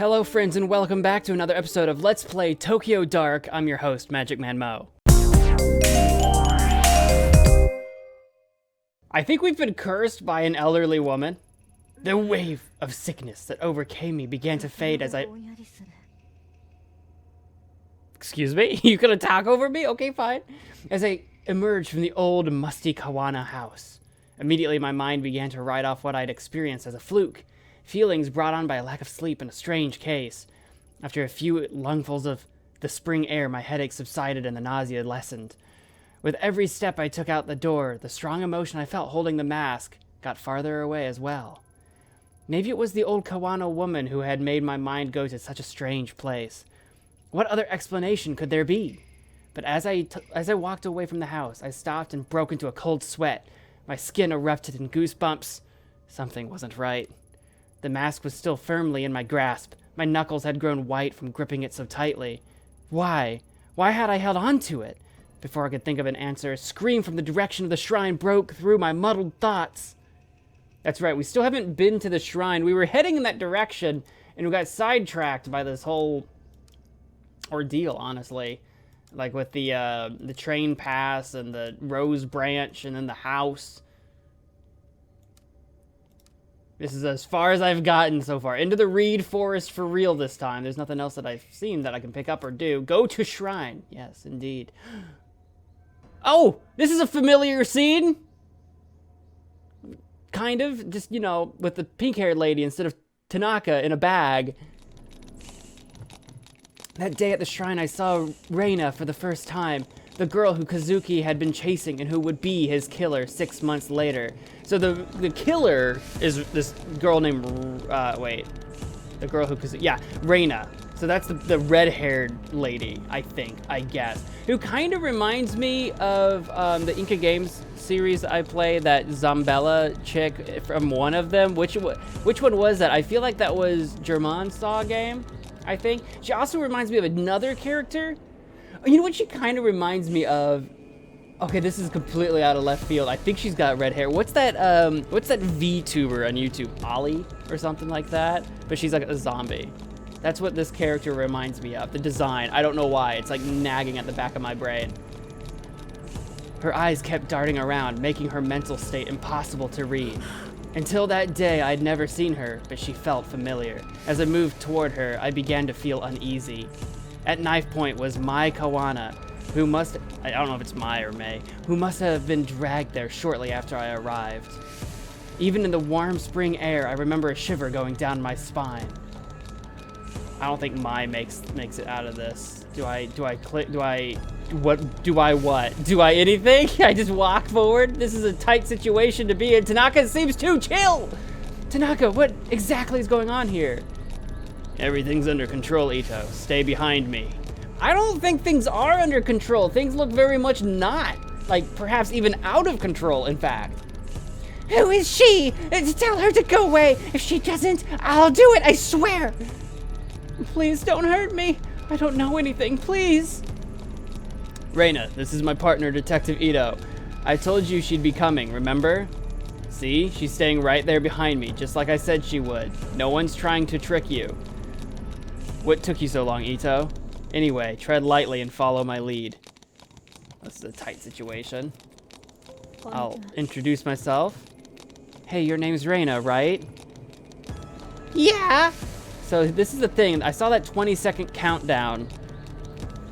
Hello friends and welcome back to another episode of Let's Play Tokyo Dark. I'm your host, MagicManMo. I think we've been cursed by an elderly woman. The wave of sickness that overcame me began to fade as I... Excuse me? You gonna talk over me? Okay, fine. As I emerged from the old musty Kawana house. Immediately my mind began to write off what I'd experienced as a fluke. Feelings brought on by a lack of sleep and a strange case. After a few lungfuls of the spring air, my headache subsided and the nausea lessened. With every step I took out the door, the strong emotion I felt holding the mask got farther away as well. Maybe it was the old Kawano woman who had made my mind go to such a strange place. What other explanation could there be? But as I walked away from the house, I stopped and broke into a cold sweat. My skin erupted in goosebumps. Something wasn't right. The mask was still firmly in my grasp. My knuckles had grown white from gripping it so tightly. Why? Why had I held on to it? Before I could think of an answer, a scream from the direction of the shrine broke through my muddled thoughts. That's right, we still haven't been to the shrine. We were heading in that direction, and we got sidetracked by this whole ordeal, honestly. Like with the train pass and the rose branch and then the house. This is as far as I've gotten so far. Into the reed forest for real this time. There's nothing else that I've seen that I can pick up or do. Go to shrine. Yes, indeed. Oh, this is a familiar scene. Kind of. Just, you know, with the pink-haired lady instead of Tanaka in a bag. That day at the shrine, I saw Reina for the first time. The girl who Kazuki had been chasing and who would be his killer 6 months later. So the killer is this girl named, the girl who Kazuki, yeah, Reina. So that's the red-haired lady, I guess. Who kind of reminds me of the Inca Games series I play, that Zambella chick from one of them. Which one was that? I feel like that was German Saw game, I think. She also reminds me of another character. You know what she kind of reminds me of? Okay, this is completely out of left field. I think she's got red hair. What's that VTuber on YouTube? Ollie or something like that? But she's like a zombie. That's what this character reminds me of. The design. I don't know why. It's like nagging at the back of my brain. Her eyes kept darting around, making her mental state impossible to read. Until that day, I'd never seen her, but she felt familiar. As I moved toward her, I began to feel uneasy. At knife point was Mai Kawana, who I don't know if it's Mai or May, who must have been dragged there shortly after I arrived. Even in the warm spring air, I remember a shiver going down my spine. I don't think Mai makes it out of this. Do I anything? I just walk forward? This is a tight situation to be in. Tanaka seems too chill! Tanaka, what exactly is going on here? Everything's under control, Ito. Stay behind me. I don't think things are under control. Things look very much not. Like, perhaps even out of control, in fact. Who is she? Tell her to go away. If she doesn't, I'll do it, I swear. Please don't hurt me. I don't know anything, please. Reina, this is my partner, Detective Ito. I told you she'd be coming, remember? See, she's staying right there behind me, just like I said she would. No one's trying to trick you. What took you so long, Ito? Anyway, tread lightly and follow my lead. This is a tight situation. I'll introduce myself. Hey, your name's Reina, right? Yeah! So this is the thing, I saw that 20-second countdown.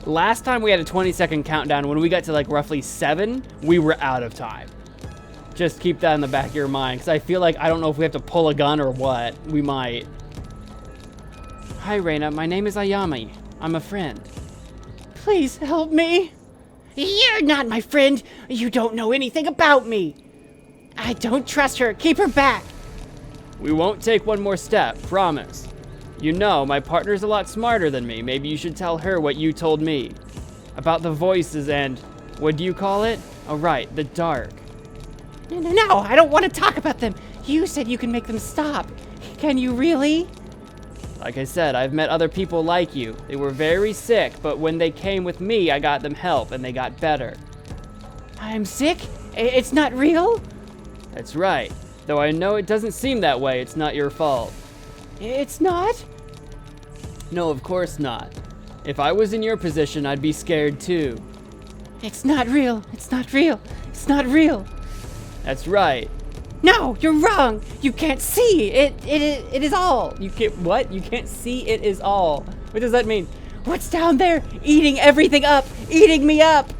Last time we had a 20-second countdown, when we got to like roughly 7, we were out of time. Just keep that in the back of your mind, because I feel like, I don't know if we have to pull a gun or what. We might. Hi, Reina. My name is Ayami. I'm a friend. Please help me. You're not my friend. You don't know anything about me. I don't trust her. Keep her back. We won't take one more step. Promise. You know, my partner's a lot smarter than me. Maybe you should tell her what you told me. About the voices and... what do you call it? Oh, right. The dark. No. I don't want to talk about them. You said you can make them stop. Can you really? Like I said, I've met other people like you. They were very sick, but when they came with me, I got them help, and they got better. I'm sick? It's not real? That's right. Though I know it doesn't seem that way, it's not your fault. It's not? No, of course not. If I was in your position, I'd be scared too. It's not real. It's not real. It's not real. That's right. No, you're wrong. You can't see. It is all. You can't, what? You can't see it is all. What does that mean? What's down there? Eating everything up. Eating me up.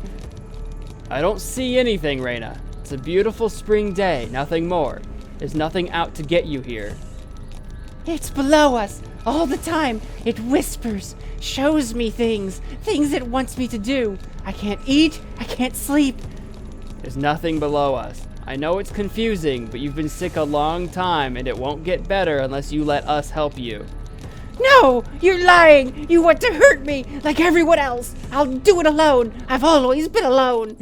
I don't see anything, Reina. It's a beautiful spring day, nothing more. There's nothing out to get you here. It's below us. All the time. It whispers. Shows me things. Things it wants me to do. I can't eat. I can't sleep. There's nothing below us. I know it's confusing, but you've been sick a long time, and it won't get better unless you let us help you. No! You're lying! You want to hurt me, like everyone else! I'll do it alone! I've always been alone!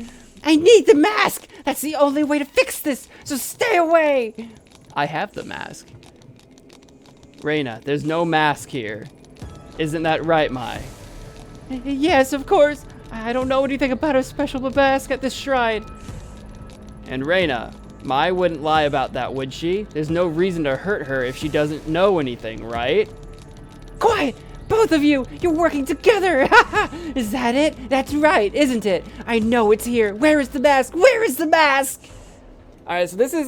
I need the mask! That's the only way to fix this, so stay away! I have the mask. Reina, there's no mask here. Isn't that right, Mai? Yes, of course. I don't know anything about a special mask at this shrine. And Reina, Mai wouldn't lie about that, would she? There's no reason to hurt her if she doesn't know anything, right? Quiet! Both of you! You're working together! Is that it? That's right, isn't it? I know it's here. Where is the mask? Where is the mask? Alright, so this is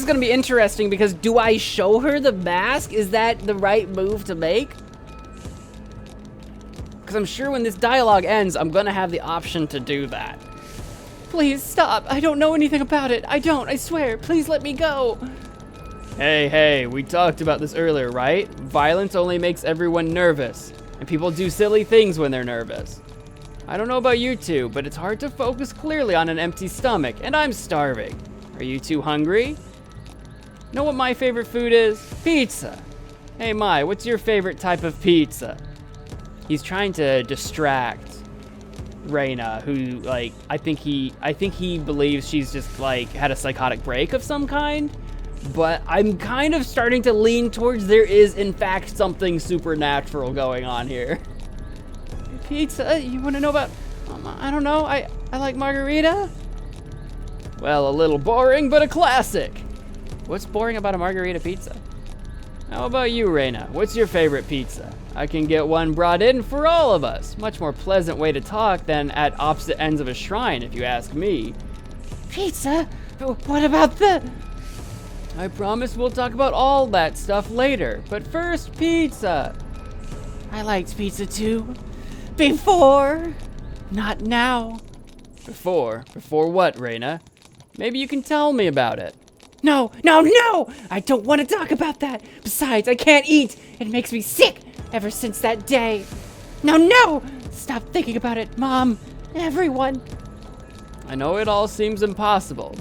gonna be interesting because do I show her the mask? Is that the right move to make? Because I'm sure when this dialogue ends, I'm gonna have the option to do that. Please stop. I don't know anything about it. I don't, I swear. Please let me go. Hey, we talked about this earlier, right? Violence only makes everyone nervous, and people do silly things when they're nervous. I don't know about you two, but it's hard to focus clearly on an empty stomach, and I'm starving. Are you two hungry? Know what my favorite food is? Pizza. Hey, Mai, what's your favorite type of pizza? He's trying to distract Reina, who, like, I think he believes she's just, like, had a psychotic break of some kind. But I'm kind of starting to lean towards there is, in fact, something supernatural going on here. Pizza? You want to know about... I don't know. I like margarita. Well, a little boring, but a classic. What's boring about a margarita pizza? How about you, Reina? What's your favorite pizza? I can get one brought in for all of us. Much more pleasant way to talk than at opposite ends of a shrine, if you ask me. Pizza? What about the... I promise we'll talk about all that stuff later. But first, pizza. I liked pizza too. Before. Not now. Before what, Reina? Maybe you can tell me about it. No! I don't want to talk about that. Besides, I can't eat. It makes me sick ever since that day. No! Stop thinking about it, Mom. Everyone. I know it all seems impossible,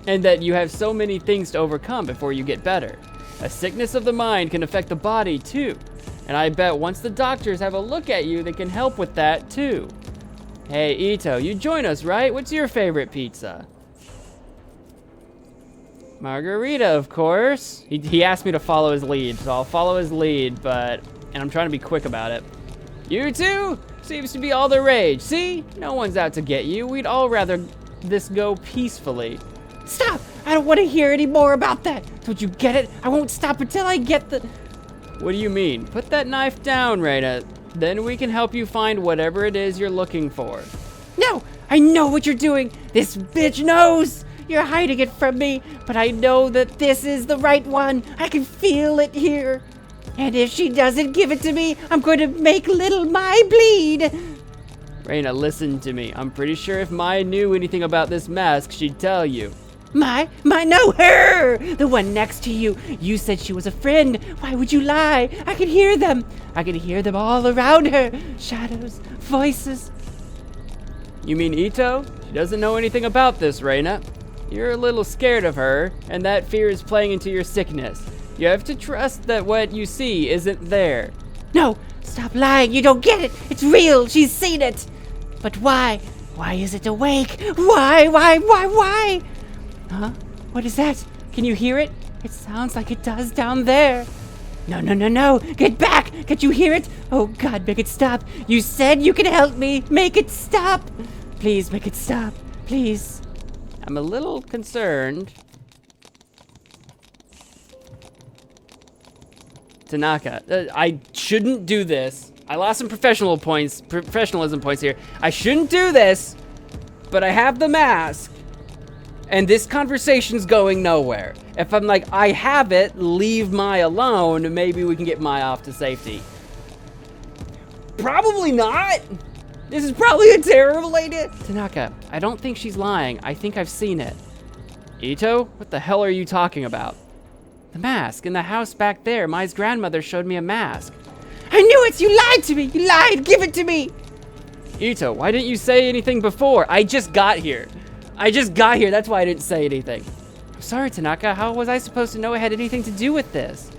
and that you have so many things to overcome before you get better. A sickness of the mind can affect the body too. And I bet once the doctors have a look at you, they can help with that too. Hey, Ito, you join us, right? What's your favorite pizza? Margarita, of course. He asked me to follow his lead, so I'll follow his lead, and I'm trying to be quick about it. You two? Seems to be all the rage. See? No one's out to get you. We'd all rather this go peacefully. Stop! I don't want to hear any more about that. Don't you get it? I won't stop until I get the... What do you mean? Put that knife down, Reina. Then we can help you find whatever it is you're looking for. No! I know what you're doing. This bitch knows. You're hiding it from me, but I know that this is the right one. I can feel it here. And if she doesn't give it to me, I'm going to make little Mai bleed. Reina, listen to me. I'm pretty sure if Mai knew anything about this mask, she'd tell you. Mai, no, her! The one next to you. You said she was a friend. Why would you lie? I could hear them. I could hear them all around her. Shadows, voices. You mean Ito? She doesn't know anything about this, Reina. You're a little scared of her, and that fear is playing into your sickness. You have to trust that what you see isn't there. No, stop lying. You don't get it. It's real. She's seen it. But why? Why is it awake? Why? Huh? What is that? Can you hear it? It sounds like it does down there. No. Get back. Can't you hear it? Oh, God, make it stop. You said you could help me. Make it stop. Please make it stop. Please. I'm a little concerned. Tanaka, I shouldn't do this. I lost some professionalism points here. I shouldn't do this, but I have the mask, and this conversation's going nowhere. If I'm like, I have it, leave Mai alone, maybe we can get Mai off to safety. Probably not. This is probably a terrible idea. Tanaka, I don't think she's lying. I think I've seen it. Ito, what the hell are you talking about? The mask in the house back there. Mai's grandmother showed me a mask. I knew it! You lied to me! You lied! Give it to me! Ito, why didn't you say anything before? I just got here. That's why I didn't say anything. I'm sorry, Tanaka. How was I supposed to know it had anything to do with this?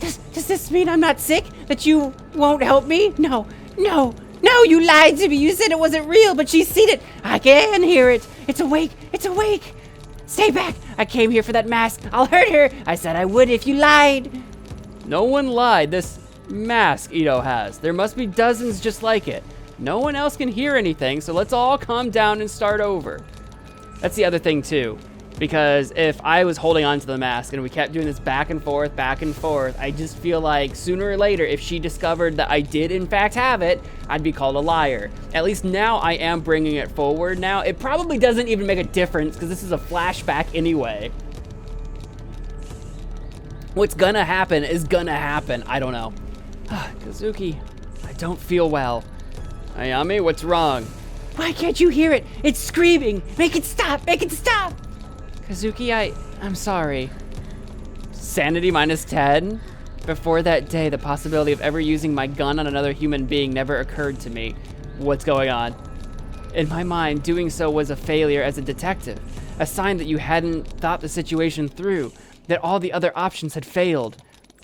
Does this mean I'm not sick? That you won't help me? No, you lied to me. You said it wasn't real, but she's seen it. I can hear it. It's awake. Stay back. I came here for that mask. I'll hurt her. I said I would if you lied. No one lied. This mask Ito has. There must be dozens just like it. No one else can hear anything, so let's all calm down and start over. That's the other thing too. Because if I was holding on to the mask and we kept doing this back and forth, I just feel like sooner or later, if she discovered that I did in fact have it, I'd be called a liar. At least now I am bringing it forward now. It probably doesn't even make a difference because this is a flashback anyway. What's gonna happen is gonna happen. I don't know. Kazuki, I don't feel well. Ayami, what's wrong? Why can't you hear it? It's screaming. Make it stop. Kazuki, I'm sorry. Sanity minus 10? Before that day, the possibility of ever using my gun on another human being never occurred to me. What's going on? In my mind, doing so was a failure as a detective. A sign that you hadn't thought the situation through. That all the other options had failed.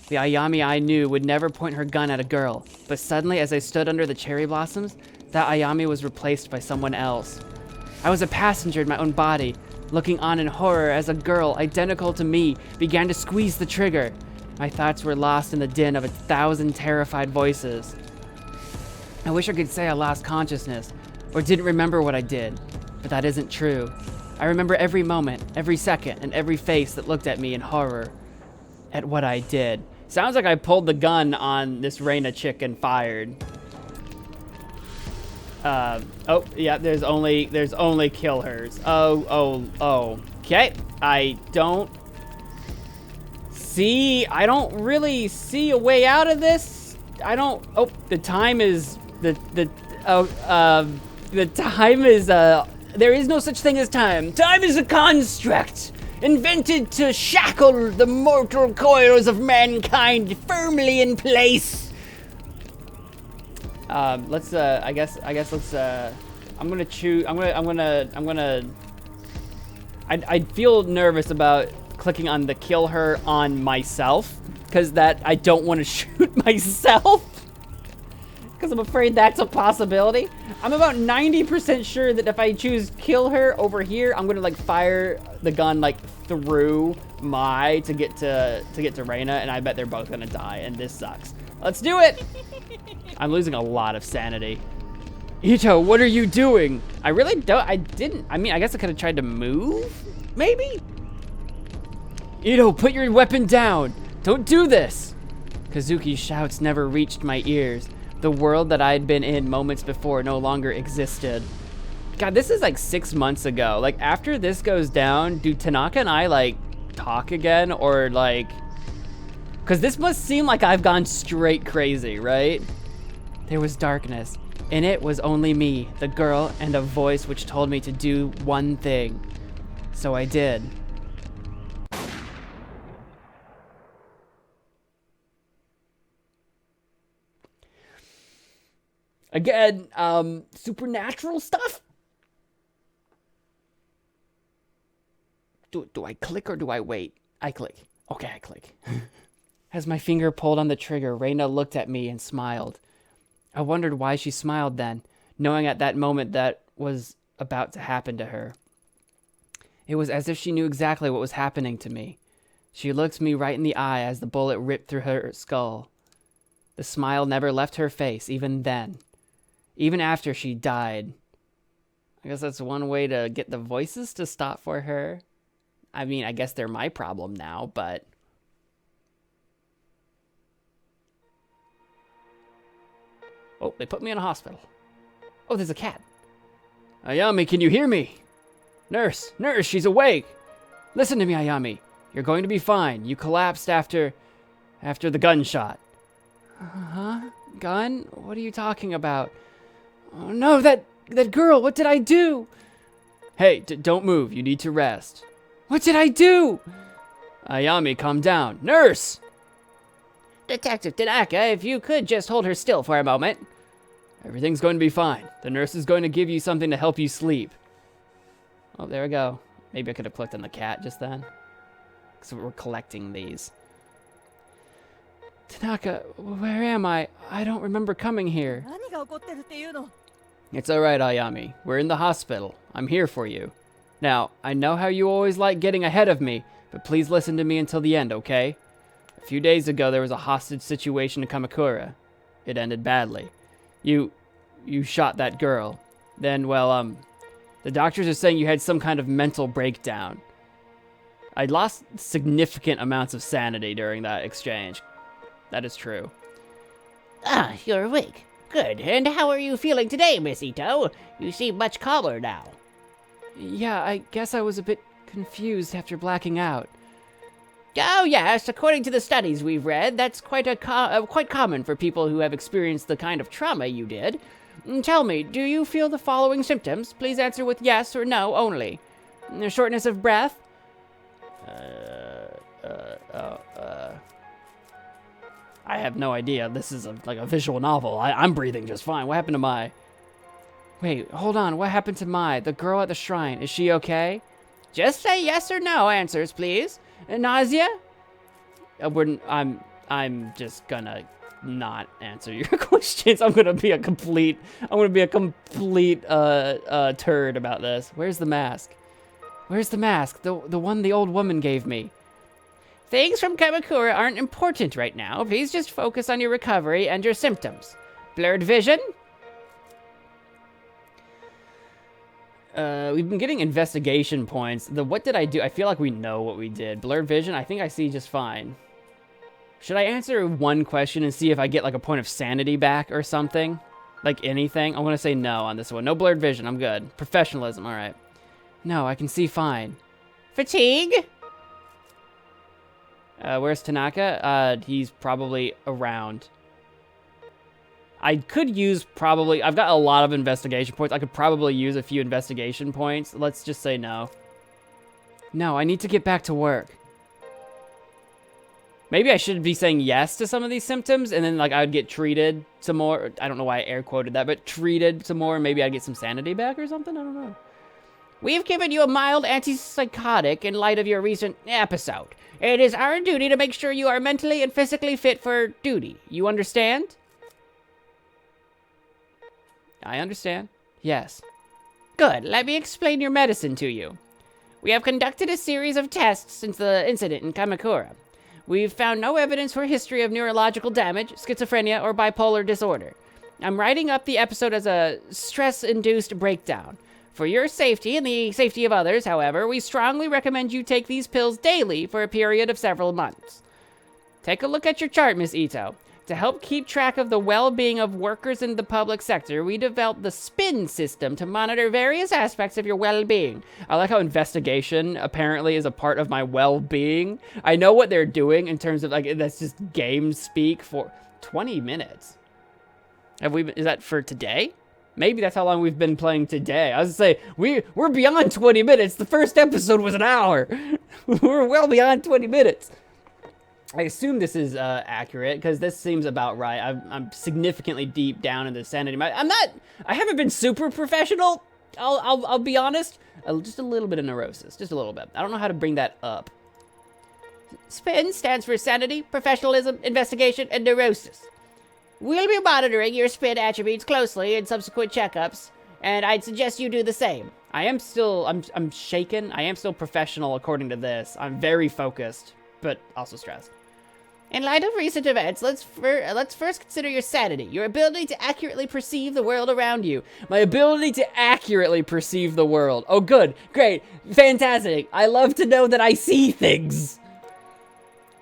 The Ayami I knew would never point her gun at a girl. But suddenly, as I stood under the cherry blossoms, that Ayami was replaced by someone else. I was a passenger in my own body, looking on in horror as a girl identical to me began to squeeze the trigger. My thoughts were lost in the din of 1,000 terrified voices. I wish I could say I lost consciousness, or didn't remember what I did, but that isn't true. I remember every moment, every second, and every face that looked at me in horror at what I did. Sounds like I pulled the gun on this Reina chick and fired. Oh, yeah, there's only kill hers. Okay. I don't really see a way out of this. The time is, there is no such thing as time. Time is a construct invented to shackle the mortal coils of mankind firmly in place. Let's I guess let's I'm gonna choose. I feel nervous about clicking on the kill her on myself because that I don't want to shoot myself because I'm afraid that's a possibility. I'm about 90% sure that if I choose kill her over here, I'm gonna like fire the gun like through Mai to get to Reina, and I bet they're both gonna die, and this sucks. Let's do it. I'm losing a lot of sanity. Ito, what are you doing? I guess I could have tried to move, maybe? Ito, put your weapon down. Don't do this. Kazuki's shouts never reached my ears. The world that I had been in moments before no longer existed. God, this is like 6 months ago. Like, after this goes down, do Tanaka and I, like, talk again? Or, like... Because this must seem like I've gone straight crazy, right? There was darkness. In it was only me, the girl, and a voice which told me to do one thing. So I did. Again, supernatural stuff? Do I click or do I wait? I click. Okay, I click. As my finger pulled on the trigger, Reina looked at me and smiled. I wondered why she smiled then, knowing at that moment that was about to happen to her. It was as if she knew exactly what was happening to me. She looked me right in the eye as the bullet ripped through her skull. The smile never left her face, even then. Even after she died. I guess that's one way to get the voices to stop for her. I mean, I guess they're my problem now, but... They put me in a hospital. Oh, there's a cat. Ayami, can you hear me? Nurse, she's awake. Listen to me, Ayami. You're going to be fine. You collapsed after the gunshot. Huh? Gun? What are you talking about? Oh no, that girl, what did I do? Hey, don't move. You need to rest. What did I do? Ayami, calm down. Nurse! Detective Tanaka, if you could just hold her still for a moment. Everything's going to be fine. The nurse is going to give you something to help you sleep. Oh, there we go. Maybe I could have clicked on the cat just then. Because we're collecting these. Tanaka, where am I? I don't remember coming here. It's alright, Ayami. We're in the hospital. I'm here for you. Now, I know how you always like getting ahead of me, but please listen to me until the end, okay? A few days ago, there was a hostage situation in Kamakura. It ended badly. You shot that girl. Then, well, the doctors are saying you had some kind of mental breakdown. I lost significant amounts of sanity during that exchange. That is true. Ah, you're awake. Good. And how are you feeling today, Miss Ito? You seem much calmer now. Yeah, I guess I was a bit confused after blacking out. Oh, yes. According to the studies we've read, that's quite common for people who have experienced the kind of trauma you did. Tell me, do you feel the following symptoms? Please answer with yes or no only. Shortness of breath? I have no idea. This is like a visual novel. I'm breathing just fine. What happened to Mai? Wait, hold on. What happened to Mai? The girl at the shrine. Is she okay? Just say yes or no answers, please. Nausea? I'm just gonna not answer your questions. I'm gonna be a complete turd about this. Where's the mask? Where's the mask? The one the old woman gave me. Things from Kamakura aren't important right now. Please just focus on your recovery and your symptoms. Blurred vision? We've been getting investigation points. What did I do? I feel like we know what we did. Blurred vision, I think I see just fine. Should I answer one question and see if I get like a point of sanity back or something? Like anything? I'm gonna say no on this one. No blurred vision, I'm good. Professionalism, all right. No, I can see fine. Fatigue? Where's Tanaka? He's probably around. I could use probably... I've got a lot of investigation points. I could probably use a few investigation points. Let's just say no. No, I need to get back to work. Maybe I should be saying yes to some of these symptoms, and then like I would get treated some more. I don't know why I air quoted that, but treated some more, and maybe I'd get some sanity back or something? I don't know. We've given you a mild antipsychotic in light of your recent episode. It is our duty to make sure you are mentally and physically fit for duty. You understand? I understand. Yes. Good. Let me explain your medicine to you. We have conducted a series of tests since the incident in Kamakura. We've found no evidence for a history of neurological damage, schizophrenia, or bipolar disorder. I'm writing up the episode as a stress-induced breakdown. For your safety and the safety of others, however, we strongly recommend you take these pills daily for a period of several months. Take a look at your chart, Miss Ito. To help keep track of the well-being of workers in the public sector, we developed the SPIN system to monitor various aspects of your well-being. I like how investigation apparently is a part of my well-being. I know what they're doing in terms of, like, that's just game speak for 20 minutes. Is that for today? Maybe that's how long we've been playing today. I was gonna say, we're beyond 20 minutes. The first episode was an hour. We're well beyond 20 minutes. I assume this is accurate because this seems about right. I'm significantly deep down in the sanity. I haven't been super professional. I'll be honest. Just a little bit of neurosis, just a little bit. I don't know how to bring that up. SPIN stands for sanity, professionalism, investigation, and neurosis. We'll be monitoring your SPIN attributes closely in subsequent checkups, and I'd suggest you do the same. I'm shaken. I am still professional according to this. I'm very focused, but also stressed. In light of recent events, let's first consider your sanity, your ability to accurately perceive the world around you. My ability to accurately perceive the world. Oh, good, great, fantastic. I love to know that I see things.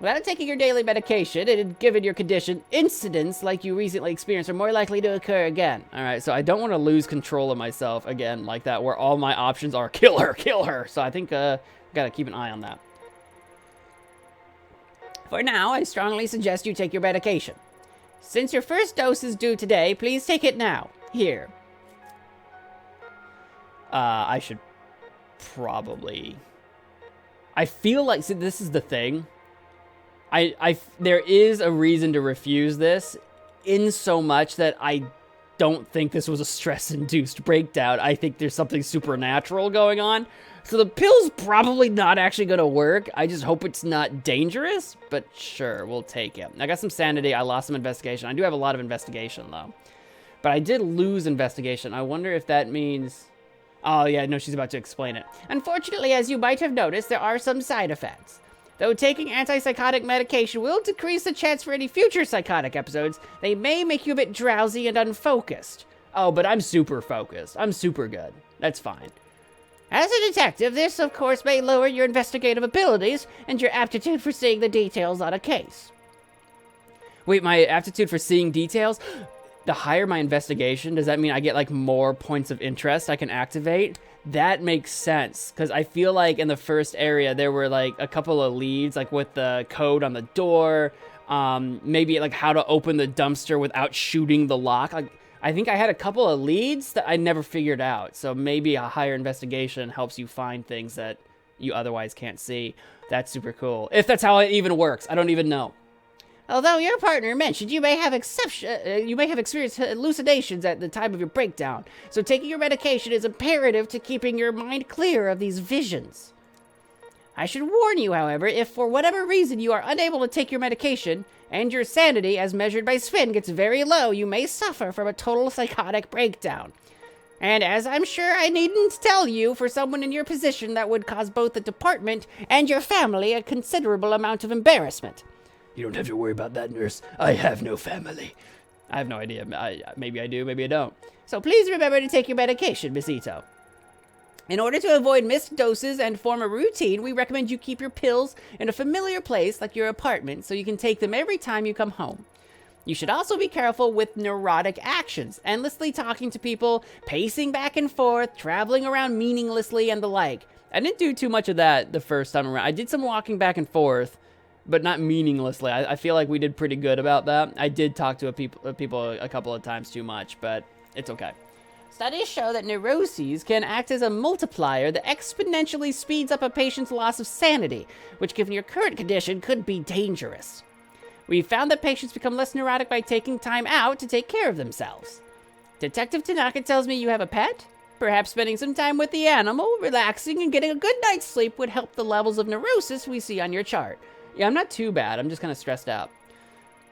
Without taking your daily medication, and given your condition, incidents like you recently experienced are more likely to occur again. All right, so I don't want to lose control of myself again like that, where all my options are kill her, kill her. So I think gotta keep an eye on that. For now, I strongly suggest you take your medication. Since your first dose is due today, please take it now. Here. I should probably... I feel like... See, this is the thing. There is a reason to refuse this, in so much that I don't think this was a stress-induced breakdown. I think there's something supernatural going on. So the pill's probably not actually going to work. I just hope it's not dangerous, but sure, we'll take it. I got some sanity. I lost some investigation. I do have a lot of investigation, though. But I did lose investigation. I wonder if that means... Oh, yeah, no, she's about to explain it. Unfortunately, as you might have noticed, there are some side effects. Though taking antipsychotic medication will decrease the chance for any future psychotic episodes, they may make you a bit drowsy and unfocused. Oh, but I'm super focused. I'm super good. That's fine. As a detective, this, of course, may lower your investigative abilities and your aptitude for seeing the details on a case. Wait, my aptitude for seeing details? The higher my investigation, does that mean I get, like, more points of interest I can activate? That makes sense, because I feel like in the first area, there were, like, a couple of leads, like, with the code on the door, maybe, like, how to open the dumpster without shooting the lock. Like, I think I had a couple of leads that I never figured out, so maybe a higher investigation helps you find things that you otherwise can't see. That's super cool. If that's how it even works, I don't even know. Although your partner mentioned you may have experienced hallucinations at the time of your breakdown, so taking your medication is imperative to keeping your mind clear of these visions. I should warn you, however, if for whatever reason you are unable to take your medication, and your sanity, as measured by Sven, gets very low, you may suffer from a total psychotic breakdown. And as I'm sure I needn't tell you, for someone in your position, that would cause both the department and your family a considerable amount of embarrassment. You don't have to worry about that, nurse. I have no family. I have no idea. Maybe I do, maybe I don't. So please remember to take your medication, Miss Ito. In order to avoid missed doses and form a routine, we recommend you keep your pills in a familiar place like your apartment so you can take them every time you come home. You should also be careful with neurotic actions, endlessly talking to people, pacing back and forth, traveling around meaninglessly, and the like. I didn't do too much of that the first time around. I did some walking back and forth, but not meaninglessly. I feel like we did pretty good about that. I did talk to people a couple of times too much, but it's okay. Studies show that neuroses can act as a multiplier that exponentially speeds up a patient's loss of sanity, which, given your current condition, could be dangerous. We've found that patients become less neurotic by taking time out to take care of themselves. Detective Tanaka tells me you have a pet? Perhaps spending some time with the animal, relaxing, and getting a good night's sleep would help the levels of neurosis we see on your chart. Yeah, I'm not too bad. I'm just kind of stressed out.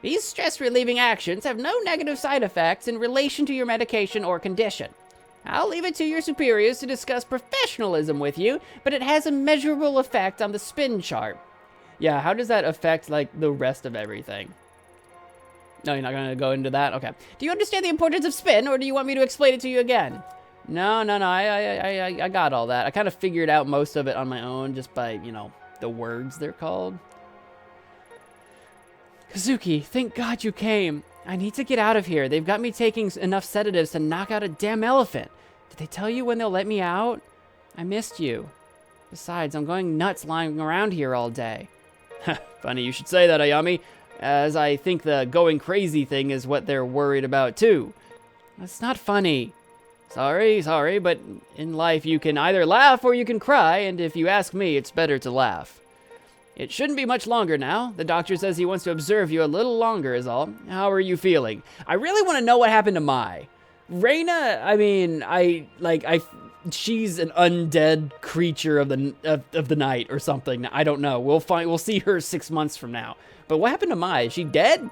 These stress-relieving actions have no negative side effects in relation to your medication or condition. I'll leave it to your superiors to discuss professionalism with you, but it has a measurable effect on the spin chart. Yeah, how does that affect, like, the rest of everything? No, you're not going to go into that? Okay. Do you understand the importance of spin, or do you want me to explain it to you again? No, I got all that. I kind of figured out most of it on my own just by, you know, the words they're called. Kazuki, thank God you came. I need to get out of here. They've got me taking enough sedatives to knock out a damn elephant. Did they tell you when they'll let me out? I missed you. Besides, I'm going nuts lying around here all day. Funny you should say that, Ayami, as I think the going crazy thing is what they're worried about too. That's not funny. Sorry, but in life you can either laugh or you can cry, and if you ask me, it's better to laugh. It shouldn't be much longer now. The doctor says he wants to observe you a little longer is all. How are you feeling? I really want to know what happened to Mai. Reina, I mean, she's an undead creature of the night or something. I don't know. We'll see her 6 months from now. But what happened to Mai? Is she dead?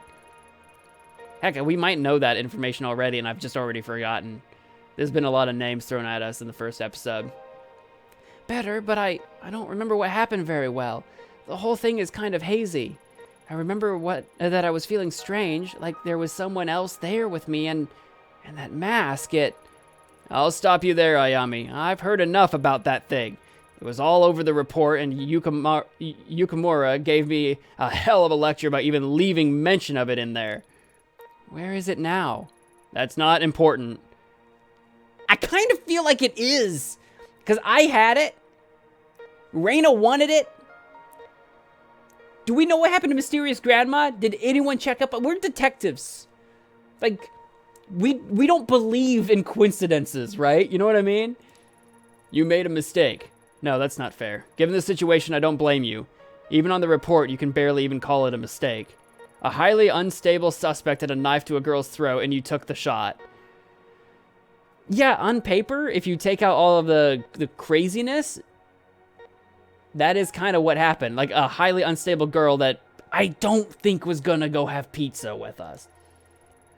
Heck, we might know that information already, and I've just already forgotten. There's been a lot of names thrown at us in the first episode. Better, but I don't remember what happened very well. The whole thing is kind of hazy. I remember that I was feeling strange, like there was someone else there with me, and that mask, I'll stop you there, Ayami. I've heard enough about that thing. It was all over the report, and Yukimura gave me a hell of a lecture about even leaving mention of it in there. Where is it now? That's not important. I kind of feel like it is, because I had it. Reina wanted it. Do we know what happened to Mysterious Grandma? Did anyone check up? We're detectives. Like, we don't believe in coincidences, right? You know what I mean? You made a mistake. No, that's not fair. Given the situation, I don't blame you. Even on the report, you can barely even call it a mistake. A highly unstable suspect had a knife to a girl's throat, and you took the shot. Yeah, on paper, if you take out all of the craziness, that is kind of what happened. Like a highly unstable girl that I don't think was gonna go have pizza with us.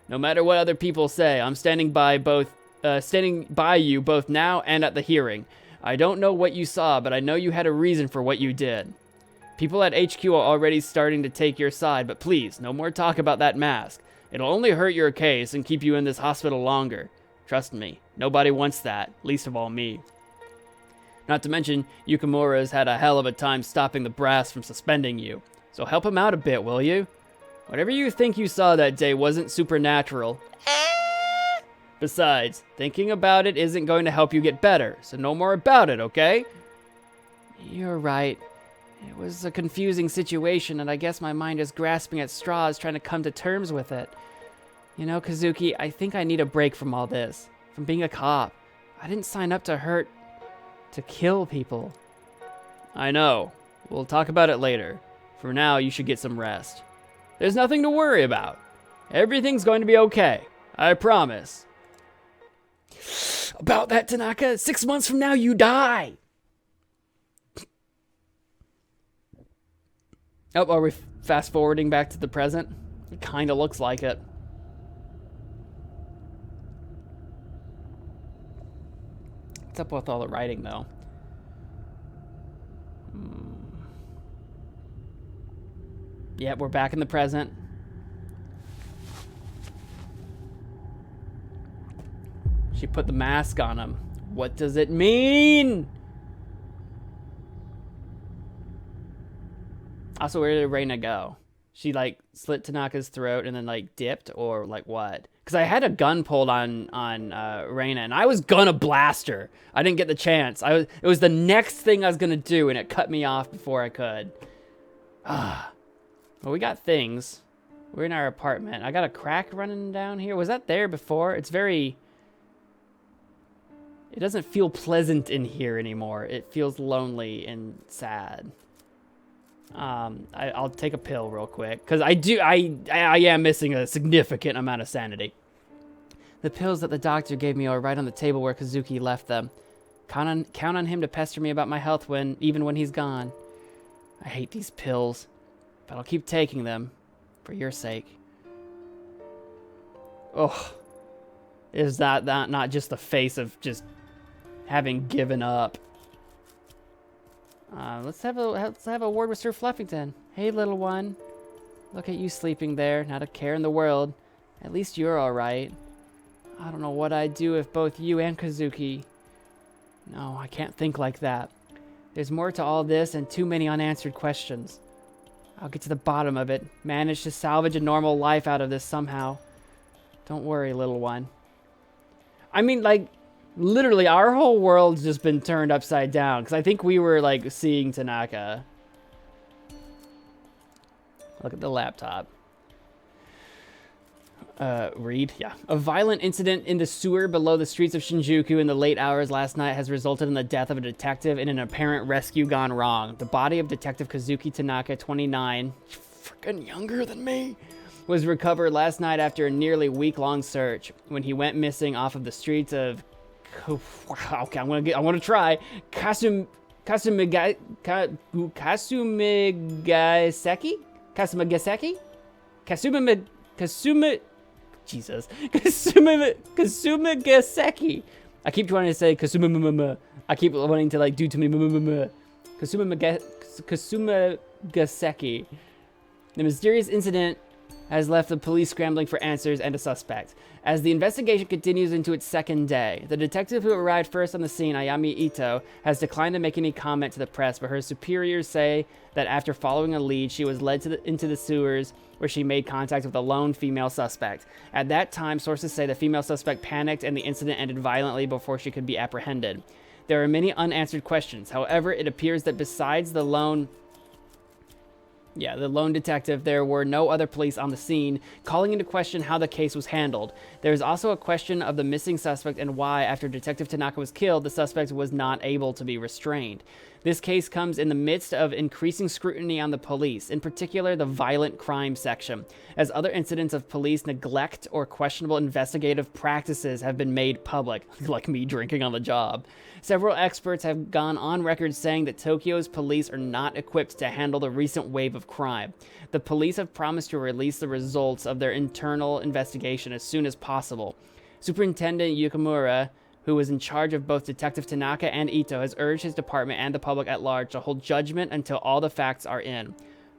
No matter what other people say, I'm standing by you both now and at the hearing. I don't know what you saw, but I know you had a reason for what you did. People at HQ are already starting to take your side, but please, no more talk about that mask. It'll only hurt your case and keep you in this hospital longer. Trust me, nobody wants that, least of all me. Not to mention, Yukimura's had a hell of a time stopping the brass from suspending you. So help him out a bit, will you? Whatever you think you saw that day wasn't supernatural. Besides, thinking about it isn't going to help you get better, so no more about it, okay? You're right. It was a confusing situation, and I guess my mind is grasping at straws trying to come to terms with it. You know, Kazuki, I think I need a break from all this. From being a cop. I didn't sign up to kill people. I know. We'll talk about it later. For now, you should get some rest. There's nothing to worry about. Everything's going to be okay. I promise. About that, Tanaka, 6 months from now, you die. Oh, are we fast forwarding back to the present? It kind of looks like it. What's up with all the writing, though? Yep, we're back in the present. She put the mask on him. What does it mean? Also, where did Reina go? She, like, slit Tanaka's throat and then, like, dipped? Or, like, what? Because I had a gun pulled on Reina, and I was gonna blast her. I didn't get the chance. It was the next thing I was gonna do, and it cut me off before I could. Well, we got things. We're in our apartment. I got a crack running down here. Was that there before? It's very... It doesn't feel pleasant in here anymore. It feels lonely and sad. I'll take a pill real quick, because I am missing a significant amount of sanity. The pills that the doctor gave me are right on the table where Kazuki left them. Count on him to pester me about my health even when he's gone. I hate these pills, but I'll keep taking them for your sake. Oh, is that not just the face of just having given up? Let's have a word with Sir Fluffington. Hey, little one. Look at you sleeping there, not a care in the world. At least you're all right. I don't know what I'd do if both you and Kazuki... No, I can't think like that. There's more to all this and too many unanswered questions. I'll get to the bottom of it, manage to salvage a normal life out of this somehow. Don't worry, little one. I mean, like, literally, our whole world's just been turned upside down, because I think we were, like, seeing Tanaka. Look at the laptop. Read? Yeah. A violent incident in the sewer below the streets of Shinjuku in the late hours last night has resulted in the death of a detective and an apparent rescue gone wrong. The body of Detective Kazuki Tanaka, 29, freaking younger than me, was recovered last night after a nearly week-long search. When he went missing off of the streets of... Okay, I'm gonna try. Kasumigaseki? Kasumigaseki. I keep trying to say Kasumimimima. I keep wanting to, like, do to me. Kasumigaseki. The mysterious incident has left the police scrambling for answers and a suspect. As the investigation continues into its second day, the detective who arrived first on the scene, Ayami Ito, has declined to make any comment to the press, but her superiors say that after following a lead, she was led into the sewers where she made contact with a lone female suspect. At that time, sources say the female suspect panicked and the incident ended violently before she could be apprehended. There are many unanswered questions. However, it appears that besides the lone detective, there were no other police on the scene, calling into question how the case was handled. There is also a question of the missing suspect and why, after Detective Tanaka was killed, the suspect was not able to be restrained. This case comes in the midst of increasing scrutiny on the police, in particular the violent crime section, as other incidents of police neglect or questionable investigative practices have been made public, like me drinking on the job. Several experts have gone on record saying that Tokyo's police are not equipped to handle the recent wave of crime. The police have promised to release the results of their internal investigation as soon as possible. Superintendent Yukimura, who was in charge of both Detective Tanaka and Ito, has urged his department and the public at large to hold judgment until all the facts are in.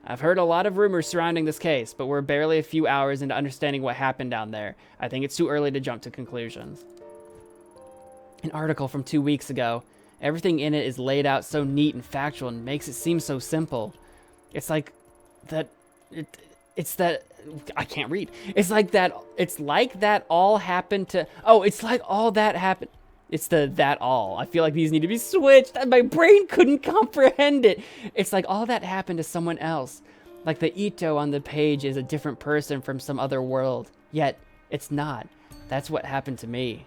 I've heard a lot of rumors surrounding this case, but we're barely a few hours into understanding what happened down there. I think it's too early to jump to conclusions. An article from 2 weeks ago. Everything in it is laid out so neat and factual and makes it seem so simple. It's like that... It's that... I can't read. It's like that all happened to... Oh, it's like all that happened... It's the that all. I feel like these need to be switched. My brain couldn't comprehend it. It's like all that happened to someone else. Like the Ito on the page is a different person from some other world. Yet, it's not. That's what happened to me.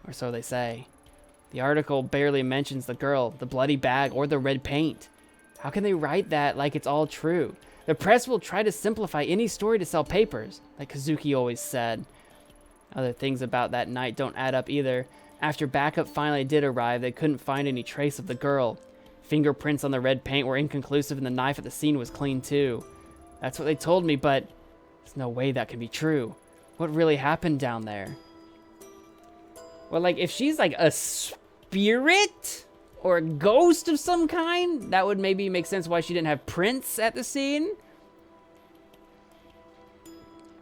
Or so they say. The article barely mentions the girl, the bloody bag, or the red paint. How can they write that like it's all true? The press will try to simplify any story to sell papers, like Kazuki always said. Other things about that night don't add up either. After backup finally did arrive, they couldn't find any trace of the girl. Fingerprints on the red paint were inconclusive and the knife at the scene was clean too. That's what they told me, but there's no way that can be true. What really happened down there? Well, like, if she's like a spirit or a ghost of some kind, that would maybe make sense why she didn't have prints at the scene.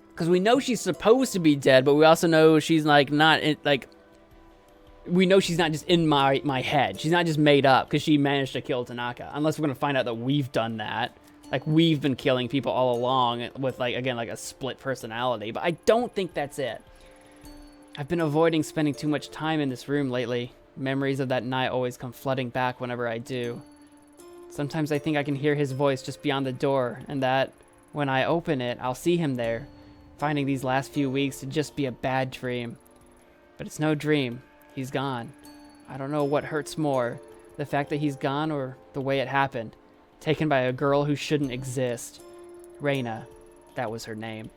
Because we know she's supposed to be dead, but we also know she's like not in, like, we know she's not just in my head. She's not just made up because she managed to kill Tanaka. Unless we're going to find out that we've done that. Like, we've been killing people all along with, like, again, like a split personality. But I don't think that's it. I've been avoiding spending too much time in this room lately. Memories of that night always come flooding back whenever I do. Sometimes I think I can hear his voice just beyond the door, and that when I open it, I'll see him there, finding these last few weeks to just be a bad dream. But it's no dream. He's gone. I don't know what hurts more, the fact that he's gone or the way it happened. Taken by a girl who shouldn't exist. Reina, that was her name.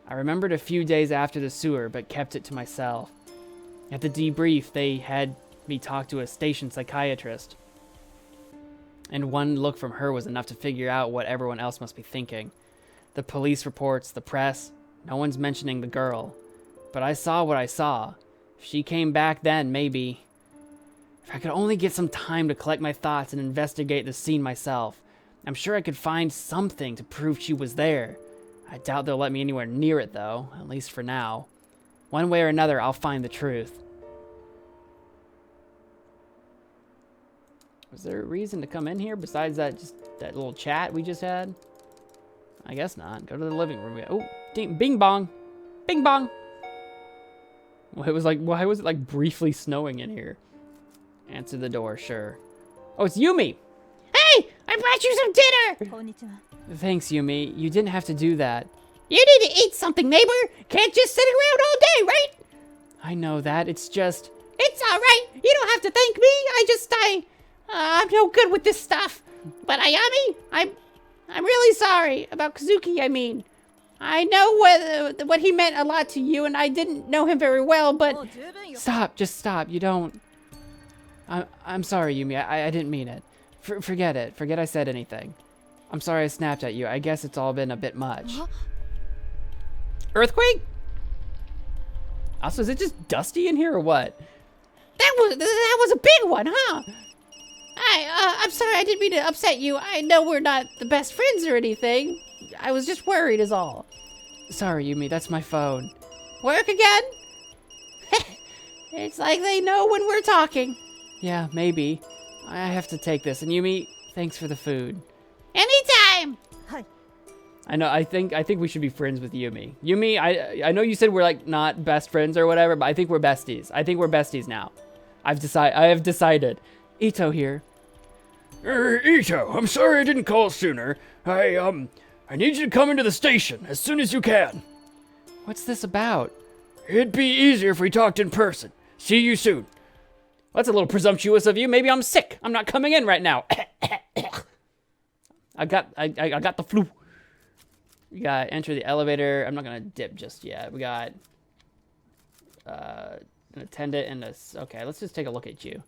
I remembered a few days after the sewer, but kept it to myself. At the debrief, they had me talk to a station psychiatrist. And one look from her was enough to figure out what everyone else must be thinking. The police reports, the press, no one's mentioning the girl. But I saw what I saw. If she came back then, maybe. If I could only get some time to collect my thoughts and investigate the scene myself, I'm sure I could find something to prove she was there. I doubt they'll let me anywhere near it, though, at least for now. One way or another, I'll find the truth. Was there a reason to come in here besides that little chat we just had? I guess not. Go to the living room. Oh, ding, bing bong. Bing bong. Well, it was like, why was it like briefly snowing in here? Answer the door, sure. Oh, it's Yumi! Hey! I brought you some dinner! Thanks, Yumi. You didn't have to do that. You need to eat something, neighbor! Can't just sit around all day, right? I know that. It's just... It's alright! You don't have to thank me! I'm no good with this stuff. But Ayami, I'm really sorry about Kazuki, I mean. I know what he meant a lot to you, and I didn't know him very well, but... Stop, just stop. You don't... I'm sorry, Yumi. I didn't mean it. Forget it. Forget I said anything. I'm sorry I snapped at you. I guess it's all been a bit much. Huh? Earthquake? Also, is it just dusty in here or what? That was a big one, huh? I'm sorry, I didn't mean to upset you. I know we're not the best friends or anything. I was just worried is all. Sorry, Yumi, that's my phone. Work again? It's like they know when we're talking. Yeah, maybe. I have to take this. And Yumi, thanks for the food. Anytime! I know, I think we should be friends with Yumi. Yumi, I know you said we're like not best friends or whatever, but I think we're besties. I think we're besties now. I have decided. Ito here. Ito, I'm sorry I didn't call sooner. I need you to come into the station as soon as you can. What's this about? It'd be easier if we talked in person. See you soon. That's a little presumptuous of you. Maybe I'm sick. I'm not coming in right now. I got the flu. We got enter the elevator. I'm not gonna dip just yet. We got an attendant and okay, let's just take a look at you.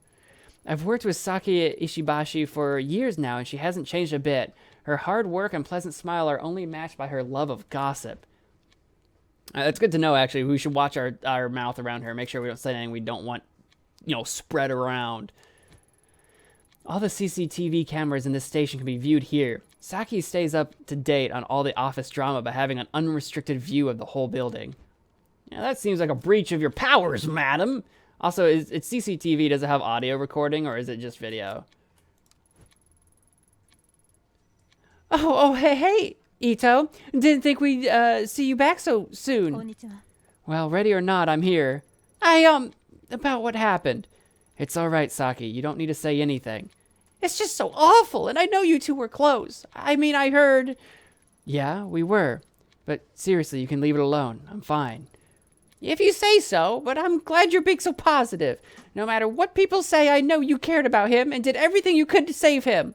I've worked with Saki Ishibashi for years now, and she hasn't changed a bit. Her hard work and pleasant smile are only matched by her love of gossip. It's good to know, actually. We should watch our mouth around her, make sure we don't say anything we don't want, spread around. All the CCTV cameras in this station can be viewed here. Saki stays up to date on all the office drama by having an unrestricted view of the whole building. Yeah, that seems like a breach of your powers, madam. Also, it's CCTV. Does it have audio recording, or is it just video? Oh, hey, Ito. Didn't think we'd see you back so soon. Well, ready or not, I'm here. About what happened? It's all right, Saki. You don't need to say anything. It's just so awful, and I know you two were close. I mean, I heard... Yeah, we were. But seriously, you can leave it alone. I'm fine. If you say so, but I'm glad you're being so positive. No matter what people say, I know you cared about him and did everything you could to save him.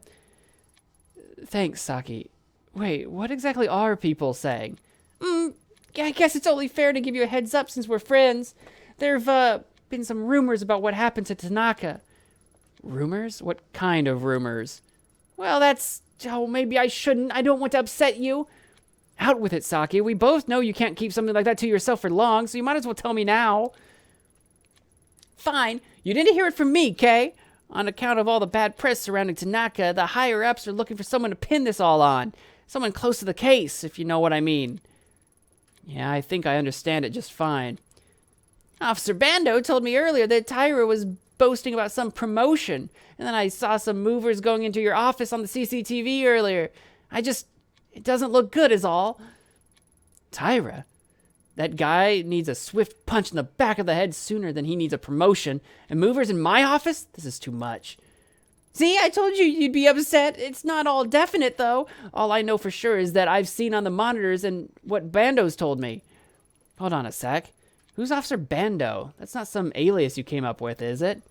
Thanks, Saki. Wait, what exactly are people saying? I guess it's only fair to give you a heads up since we're friends. There've been some rumors about what happened to Tanaka. Rumors? What kind of rumors? Well, maybe I shouldn't. I don't want to upset you. Out with it, Saki. We both know you can't keep something like that to yourself for long, so you might as well tell me now. Fine. You didn't hear it from me, Kay. On account of all the bad press surrounding Tanaka, the higher-ups are looking for someone to pin this all on. Someone close to the case, if you know what I mean. Yeah, I think I understand it just fine. Officer Bando told me earlier that Tyra was boasting about some promotion, and then I saw some movers going into your office on the CCTV earlier. It doesn't look good is all. Tyra? That guy needs a swift punch in the back of the head sooner than he needs a promotion. And movers in my office? This is too much. See, I told you you'd be upset. It's not all definite, though. All I know for sure is that I've seen on the monitors and what Bando's told me. Hold on a sec. Who's Officer Bando? That's not some alias you came up with, is it?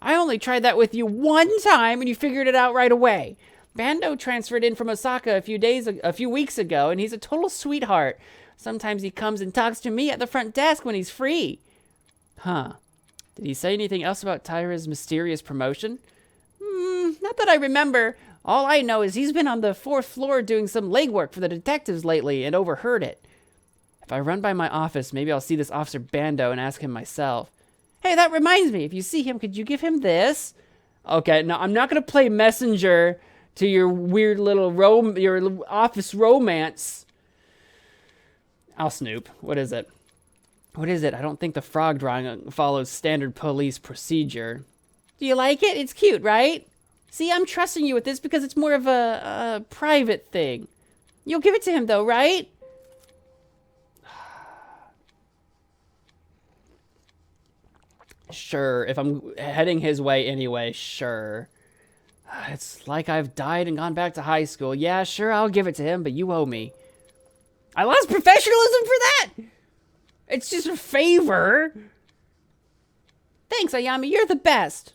I only tried that with you one time and you figured it out right away. Bando transferred in from Osaka a few weeks ago, and he's a total sweetheart. Sometimes he comes and talks to me at the front desk when he's free. Huh. Did he say anything else about Tyra's mysterious promotion? Not that I remember. All I know is he's been on the 4th floor doing some legwork for the detectives lately and overheard it. If I run by my office, maybe I'll see this Officer Bando and ask him myself. Hey, that reminds me. If you see him, could you give him this? Okay, no, I'm not going to play messenger to your weird little your office romance. I'll snoop. What is it? What is it? I don't think the frog drawing follows standard police procedure. Do you like it? It's cute, right? See, I'm trusting you with this because it's more of a private thing. You'll give it to him, though, right? Sure. If I'm heading his way anyway, sure. It's like I've died and gone back to high school. Yeah, sure, I'll give it to him, but you owe me. I lost professionalism for that! It's just a favor. Thanks, Ayami. You're the best.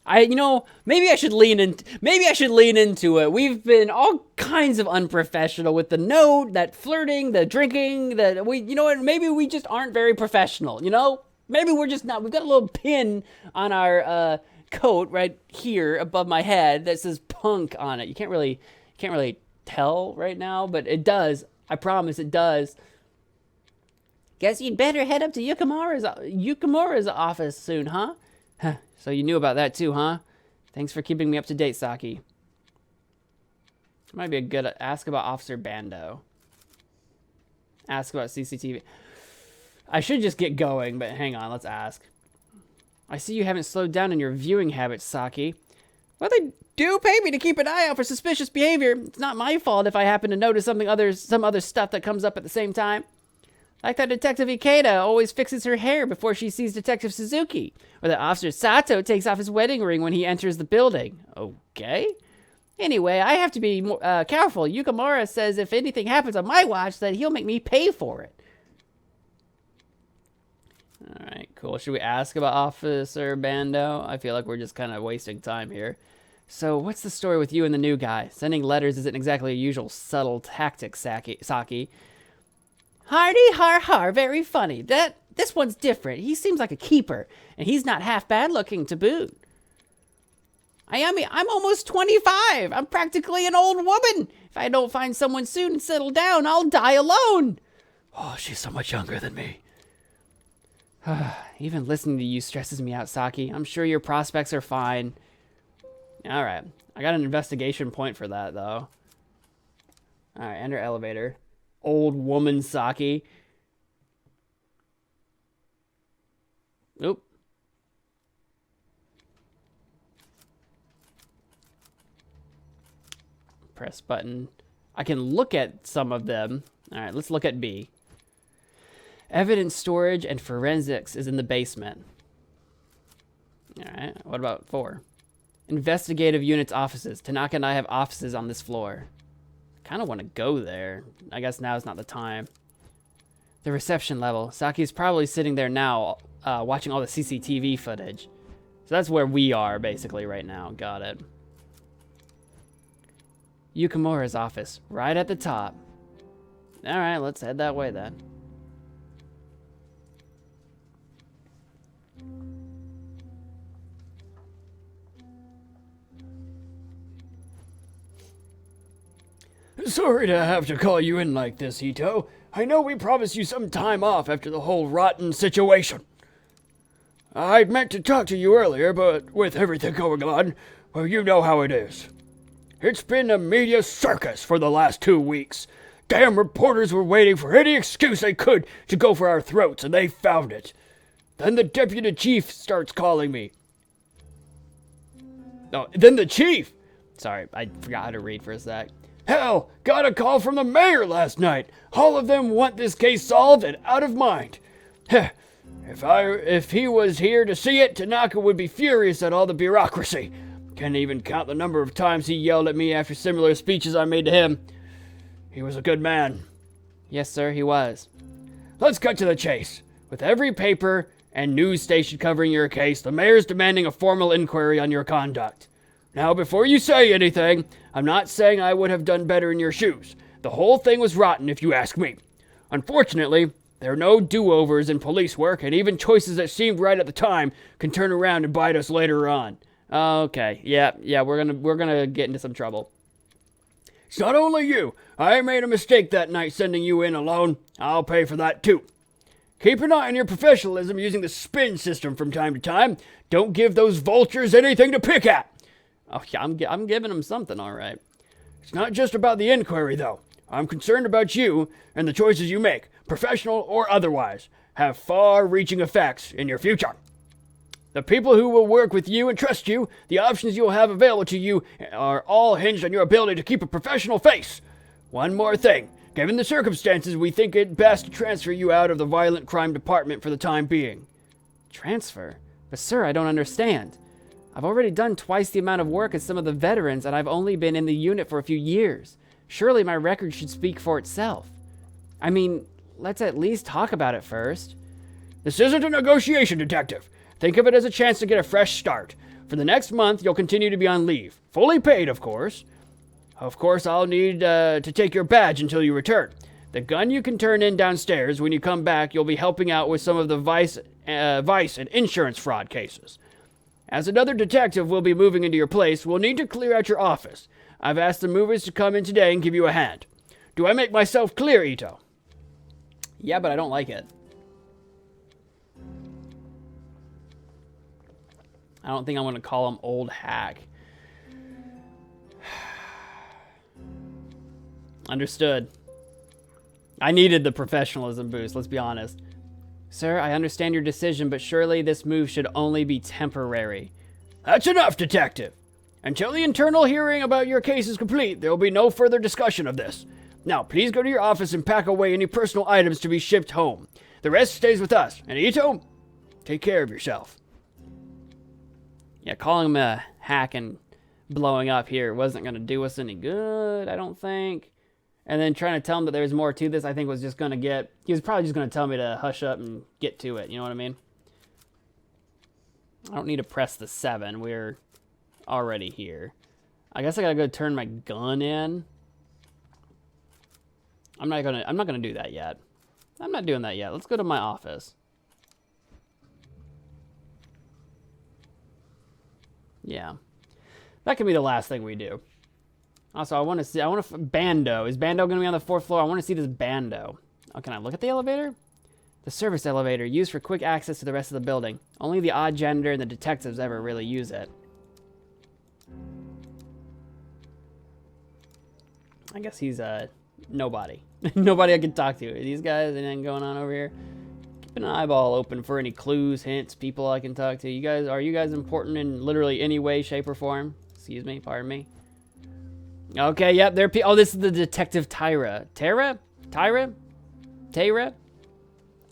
Maybe I should lean into it. We've been all kinds of unprofessional with the note, that flirting, the drinking, maybe we just aren't very professional, Maybe we're just not. We've got a little pin on our coat right here above my head that says punk on it. You can't really tell right now, but it does. I promise it does. Guess you'd better head up to Yukimura's office soon, huh? So you knew about that too, huh? Thanks for keeping me up to date, Saki. Might be a good ask about Officer Bando. Ask about CCTV. I should just get going, but hang on, let's ask. I see you haven't slowed down in your viewing habits, Saki. Well, they do pay me to keep an eye out for suspicious behavior. It's not my fault if I happen to notice some other stuff that comes up at the same time. Like that Detective Ikeda always fixes her hair before she sees Detective Suzuki. Or that Officer Sato takes off his wedding ring when he enters the building. Okay. Anyway, I have to be more, careful. Yukimura says if anything happens on my watch, that he'll make me pay for it. Alright, cool. Should we ask about Officer Bando? I feel like we're just kind of wasting time here. So, what's the story with you and the new guy? Sending letters isn't exactly a usual subtle tactic, Saki. Hardy har har, very funny. This one's different. He seems like a keeper, and he's not half bad looking to boot. I'm almost 25. I'm practically an old woman. If I don't find someone soon and settle down, I'll die alone. Oh, she's so much younger than me. Even listening to you stresses me out, Saki. I'm sure your prospects are fine. Alright. I got an investigation point for that, though. Alright, enter elevator. Old woman Saki. Oop. Press button. I can look at some of them. Alright, let's look at B. Evidence storage and forensics is in the basement. Alright, what about 4? Investigative units offices. Tanaka and I have offices on this floor. I kind of want to go there. I guess now is not the time. The reception level. Saki's probably sitting there now, watching all the CCTV footage. So that's where we are, basically, right now. Got it. Yukimura's office. Right at the top. Alright, let's head that way then. Sorry to have to call you in like this, Ito. I know we promised you some time off after the whole rotten situation. I'd meant to talk to you earlier, but with everything going on, well, you know how it is. It's been a media circus for the last 2 weeks. Damn reporters were waiting for any excuse they could to go for our throats, and they found it. Then the deputy chief starts calling me. No, then the chief! Sorry, I forgot how to read for a sec. Hell, got a call from the mayor last night. All of them want this case solved and out of mind. Heh, if he was here to see it, Tanaka would be furious at all the bureaucracy. Can't even count the number of times he yelled at me after similar speeches I made to him. He was a good man. Yes, sir, he was. Let's cut to the chase. With every paper and news station covering your case, the mayor's demanding a formal inquiry on your conduct. Now, before you say anything, I'm not saying I would have done better in your shoes. The whole thing was rotten, if you ask me. Unfortunately, there are no do-overs in police work, and even choices that seemed right at the time can turn around and bite us later on. Okay, yeah, we're gonna get into some trouble. It's not only you. I made a mistake that night sending you in alone. I'll pay for that, too. Keep an eye on your professionalism using the spin system from time to time. Don't give those vultures anything to pick at. Oh, yeah, I'm giving him something, all right. It's not just about the inquiry, though. I'm concerned about you and the choices you make, professional or otherwise, have far-reaching effects in your future. The people who will work with you and trust you, the options you'll have available to you are all hinged on your ability to keep a professional face. One more thing. Given the circumstances, we think it best to transfer you out of the violent crime department for the time being. Transfer? But sir, I don't understand. I've already done twice the amount of work as some of the veterans, and I've only been in the unit for a few years. Surely my record should speak for itself. I mean, let's at least talk about it first. This isn't a negotiation, detective. Think of it as a chance to get a fresh start. For the next month, you'll continue to be on leave. Fully paid, of course. Of course, I'll need to take your badge until you return. The gun you can turn in downstairs. When you come back, you'll be helping out with some of the vice and insurance fraud cases. As another detective will be moving into your place, we'll need to clear out your office. I've asked the movers to come in today and give you a hand. Do I make myself clear, Ito? Yeah, but I don't like it. I don't think I'm going to call him old hack. Understood. I needed the professionalism boost, let's be honest. Sir, I understand your decision, but surely this move should only be temporary. That's enough, Detective. Until the internal hearing about your case is complete, there will be no further discussion of this. Now, please go to your office and pack away any personal items to be shipped home. The rest stays with us. And Ito, take care of yourself. Yeah, calling him a hack and blowing up here wasn't going to do us any good, I don't think. And then trying to tell him that there's more to this, I think was just going to get... He was probably just going to tell me to hush up and get to it, you know what I mean? I don't need to press the 7. We're already here. I guess I got to go turn my gun in. I'm not gonna do that yet. I'm not doing that yet. Let's go to my office. Yeah. That could be the last thing we do. Also, Bando. Is Bando going to be on the 4th floor? I want to see this Bando. Oh, can I look at the elevator? The service elevator, used for quick access to the rest of the building. Only the odd janitor and the detectives ever really use it. I guess he's, nobody. Nobody I can talk to. These guys, anything going on over here? Keeping an eyeball open for any clues, hints, people I can talk to. Are you guys important in literally any way, shape, or form? Excuse me, pardon me. Okay, yep, oh, this is the Detective Tyra. Tyra?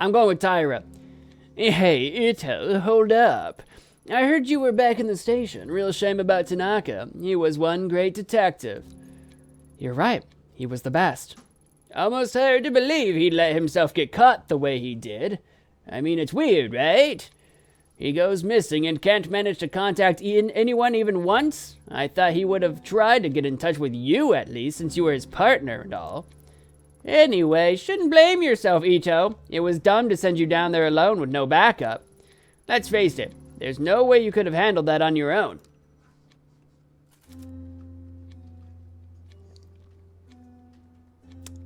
I'm going with Tyra. Hey, Ito, hold up. I heard you were back in the station. Real shame about Tanaka. He was one great detective. You're right. He was the best. Almost hard to believe he let himself get caught the way he did. I mean, it's weird, right? He goes missing and can't manage to contact anyone even once. I thought he would have tried to get in touch with you at least, since you were his partner and all. Anyway, shouldn't blame yourself, Ito. It was dumb to send you down there alone with no backup. Let's face it, there's no way you could have handled that on your own.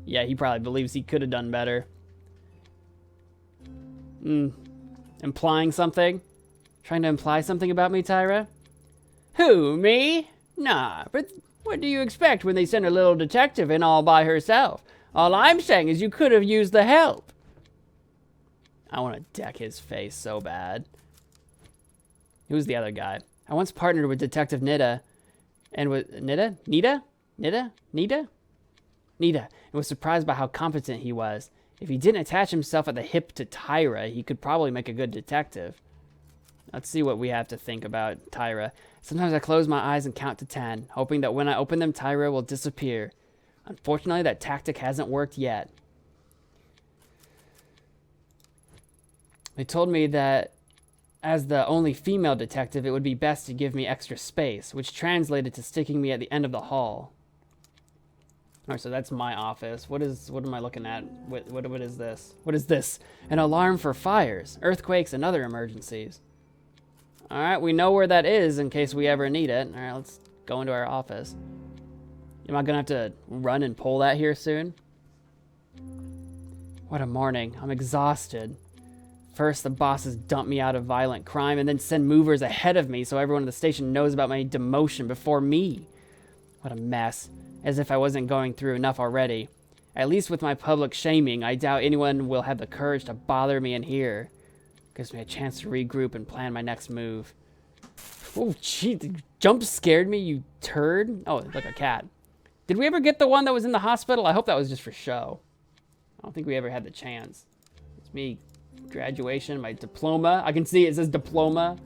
Yeah, he probably believes he could have done better. Implying something? Trying to imply something about me, Tyra? Who, me? Nah, but what do you expect when they send a little detective in all by herself? All I'm saying is you could have used the help. I want to deck his face so bad. Who's the other guy? I once partnered with Detective Nita. And with Nita? And was surprised by how competent he was. If he didn't attach himself at the hip to Tyra, he could probably make a good detective. Let's see what we have to think about Tyra. Sometimes I close my eyes and count to 10, hoping that when I open them, Tyra will disappear. Unfortunately, that tactic hasn't worked yet. They told me that as the only female detective, it would be best to give me extra space, which translated to sticking me at the end of the hall. Alright, so that's my office. What am I looking at? What is this? What is this? An alarm for fires, earthquakes, and other emergencies. Alright, we know where that is in case we ever need it. Alright, let's go into our office. Am I gonna have to run and pull that here soon? What a morning. I'm exhausted. First, the bosses dump me out of violent crime and then send movers ahead of me so everyone in the station knows about my demotion before me. What a mess. As if I wasn't going through enough already. At least with my public shaming, I doubt anyone will have the courage to bother me in here. Gives me a chance to regroup and plan my next move. Oh, gee, the jump scared me, you turd. Oh, like a cat. Did we ever get the one that was in the hospital? I hope that was just for show. I don't think we ever had the chance. It's me, graduation, my diploma. I can see it says diploma.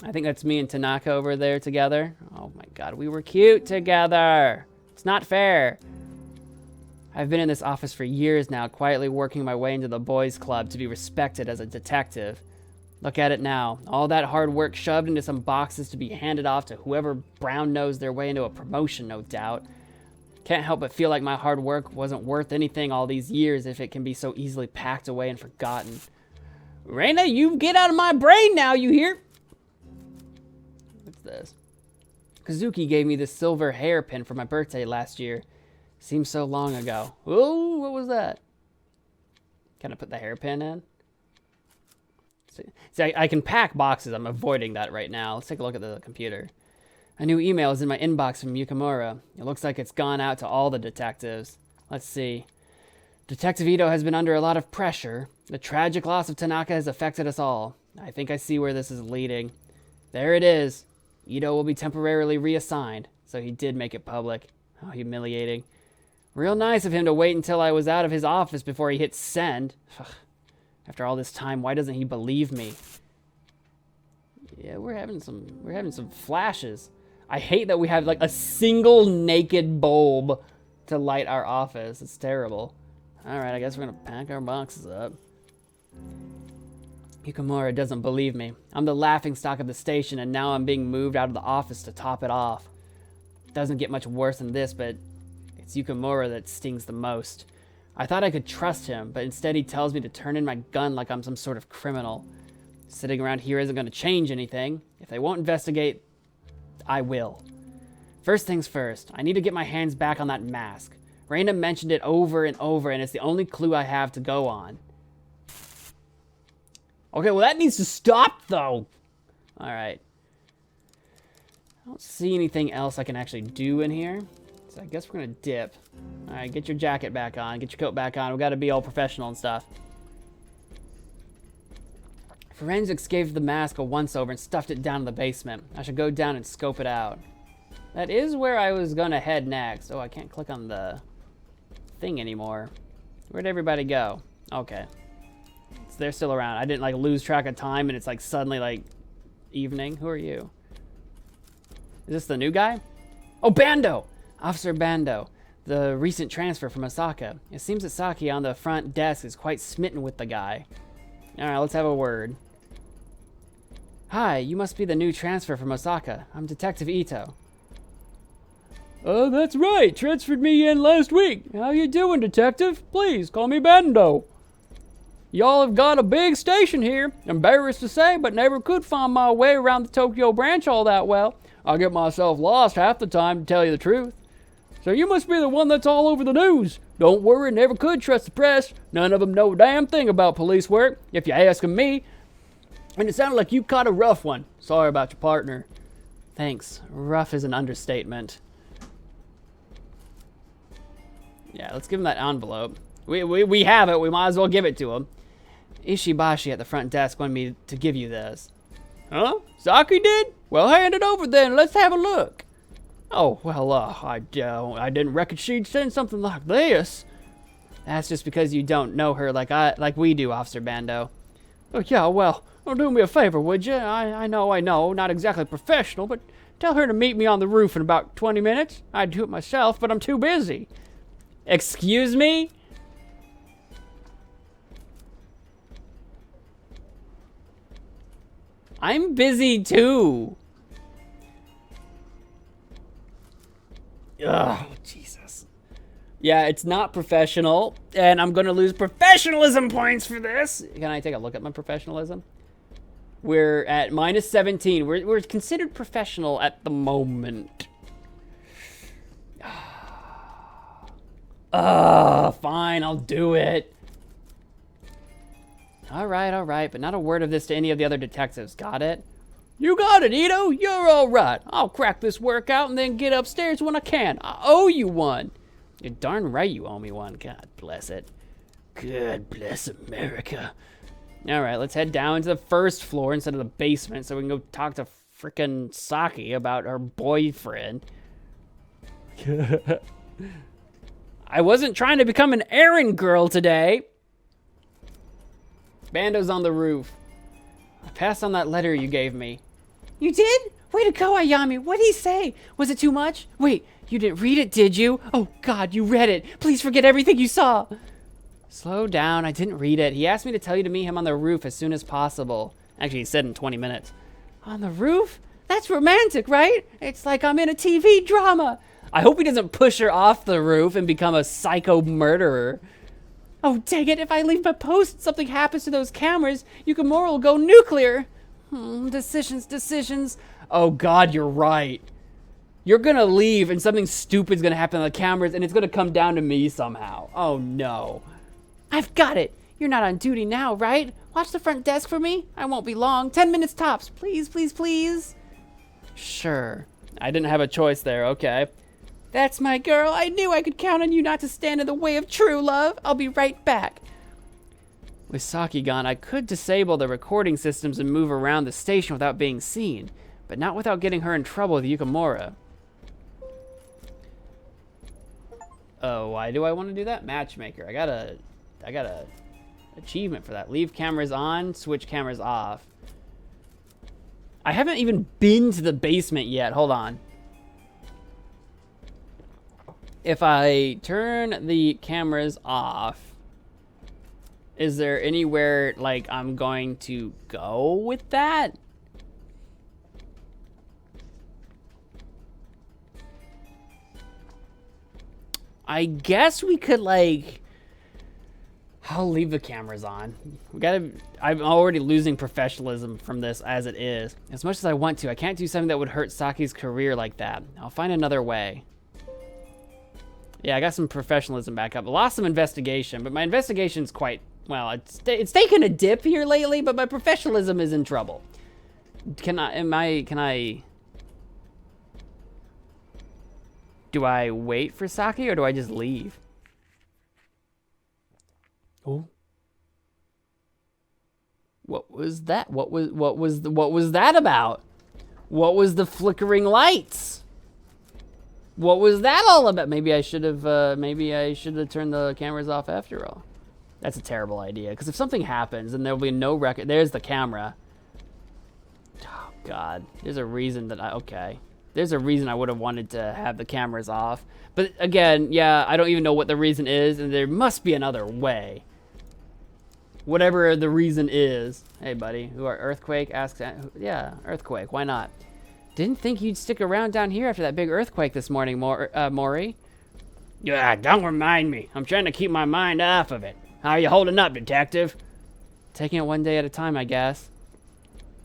I think that's me and Tanaka over there together. Oh my god, we were cute together. It's not fair. I've been in this office for years now, quietly working my way into the boys' club to be respected as a detective. Look at it now. All that hard work shoved into some boxes to be handed off to whoever brown nosed their way into a promotion, no doubt. Can't help but feel like my hard work wasn't worth anything all these years if it can be so easily packed away and forgotten. Reina, you get out of my brain now, you hear? What's this? Kazuki gave me this silver hairpin for my birthday last year. Seems so long ago. Oh, what was that? Can I put the hairpin in? See, I can pack boxes. I'm avoiding that right now. Let's take a look at the computer. A new email is in my inbox from Yukimura. It looks like it's gone out to all the detectives. Let's see. Detective Ito has been under a lot of pressure. The tragic loss of Tanaka has affected us all. I think I see where this is leading. There it is. Ito will be temporarily reassigned. So he did make it public. How humiliating. Real nice of him to wait until I was out of his office before he hit send. Ugh. After all this time, why doesn't he believe me? Yeah, we're having some flashes. I hate that we have like a single naked bulb to light our office. It's terrible. All right, I guess we're gonna pack our boxes up. Yukamura doesn't believe me. I'm the laughingstock of the station, and now I'm being moved out of the office to top it off. Doesn't get much worse than this, but it's Yukamura that stings the most. I thought I could trust him, but instead he tells me to turn in my gun like I'm some sort of criminal. Sitting around here isn't going to change anything. If they won't investigate, I will. First things first, I need to get my hands back on that mask. Reina mentioned it over and over, and it's the only clue I have to go on. Okay, well that needs to stop, though. All right. I don't see anything else I can actually do in here, so I guess we're gonna dip. All right, get your jacket back on, get your coat back on. We gotta be all professional and stuff. Forensics gave the mask a once-over and stuffed it down in the basement. I should go down and scope it out. That is where I was gonna head next. Oh, I can't click on the thing anymore. Where'd everybody go? Okay. So they're still around. I didn't like lose track of time and it's like suddenly like evening. Who are you? Is this the new guy? Oh, Bando! Officer Bando. The recent transfer from Osaka. It seems that Saki on the front desk is quite smitten with the guy. Alright, let's have a word. Hi, you must be the new transfer from Osaka. I'm Detective Ito. Oh, that's right. Transferred me in last week. How you doing, detective? Please, call me Bando. Y'all have got a big station here. Embarrassed to say, but never could find my way around the Tokyo branch all that well. I get myself lost half the time, to tell you the truth. So you must be the one that's all over the news. Don't worry, never could trust the press. None of them know a damn thing about police work, if you're asking me. And it sounded like you caught a rough one. Sorry about your partner. Thanks. Rough is an understatement. Yeah, let's give him that envelope. We have it. We might as well give it to him. Ishibashi at the front desk wanted me to give you this. Huh? Saki did? Well, hand it over then. Let's have a look. Oh, well, I didn't reckon she'd send something like this. That's just because you don't know her like we do, Officer Bando. Oh, yeah, well, do me a favor, would you? I know, not exactly professional, but tell her to meet me on the roof in about 20 minutes. I'd do it myself, but I'm too busy. Excuse me? I'm busy too. Ugh, Jesus. Yeah, it's not professional, and I'm gonna lose professionalism points for this. Can I take a look at my professionalism? We're at minus 17. We're considered professional at the moment. Fine, I'll do it. All right, but not a word of this to any of the other detectives. Got it? You got it, Ito. You're all right. I'll crack this work out and then get upstairs when I can. I owe you one. You're darn right you owe me one. God bless it. God bless America. All right, let's head down to the first floor instead of the basement so we can go talk to frickin' Saki about her boyfriend. I wasn't trying to become an errand girl today. Bando's on the roof. I passed on that letter you gave me. You did? Way to go, Ayami. What'd he say? Was it too much? Wait, you didn't read it, did you? Oh, God, you read it. Please forget everything you saw. Slow down. I didn't read it. He asked me to tell you to meet him on the roof as soon as possible. Actually, he said in 20 minutes. On the roof? That's romantic, right? It's like I'm in a TV drama. I hope he doesn't push her off the roof and become a psycho murderer. Oh, dang it. If I leave my post and something happens to those cameras, Yukamura will go nuclear. Decisions. Oh, God, you're right. You're going to leave and something stupid's going to happen on the cameras and it's going to come down to me somehow. Oh, no. I've got it. You're not on duty now, right? Watch the front desk for me. I won't be long. 10 minutes tops. Please, please, please. Sure. I didn't have a choice there. Okay. That's my girl. I knew I could count on you not to stand in the way of true love. I'll be right back. With Saki gone, I could disable the recording systems and move around the station without being seen, but not without getting her in trouble with Yukimura. Oh, why do I want to do that? Matchmaker. I got a achievement for that. Leave cameras on, switch cameras off. I haven't even been to the basement yet. Hold on. If I turn the cameras off, is there anywhere, like, I'm going to go with that? I guess we could, like... I'll leave the cameras on. I'm already losing professionalism from this as it is. As much as I want to, I can't do something that would hurt Saki's career like that. I'll find another way. Yeah, I got some professionalism back up. I lost some investigation, but my investigation's quite... Well, it's taken a dip here lately, but my professionalism is in trouble. Can I... Do I wait for Saki, or do I just leave? Oh. What was that? What was that about? What was the flickering lights? What was that all about? Maybe I should have turned the cameras off after all. That's a terrible idea, because if something happens, then there'll be no record. There's the camera. Oh, God. There's a reason that okay. There's a reason I would have wanted to have the cameras off. But again, yeah, I don't even know what the reason is, and there must be another way. Whatever the reason is. Hey, buddy. Who are Earthquake? Asks. Yeah, Earthquake. Why not? Didn't think you'd stick around down here after that big earthquake this morning, Mori. Yeah, don't remind me. I'm trying to keep my mind off of it. How are you holding up, detective? Taking it one day at a time, I guess.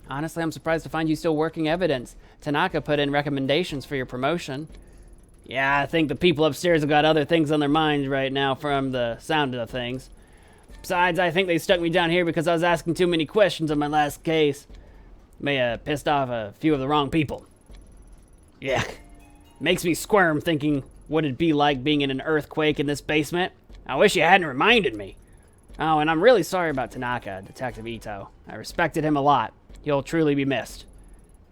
Honestly, I'm surprised to find you still working evidence. Tanaka put in recommendations for your promotion. Yeah, I think the people upstairs have got other things on their minds right now from the sound of things. Besides, I think they stuck me down here because I was asking too many questions on my last case. May have pissed off a few of the wrong people. Yeah, makes me squirm thinking what it'd be like being in an earthquake in this basement. I wish you hadn't reminded me. Oh, and I'm really sorry about Tanaka, Detective Ito. I respected him a lot. He'll truly be missed.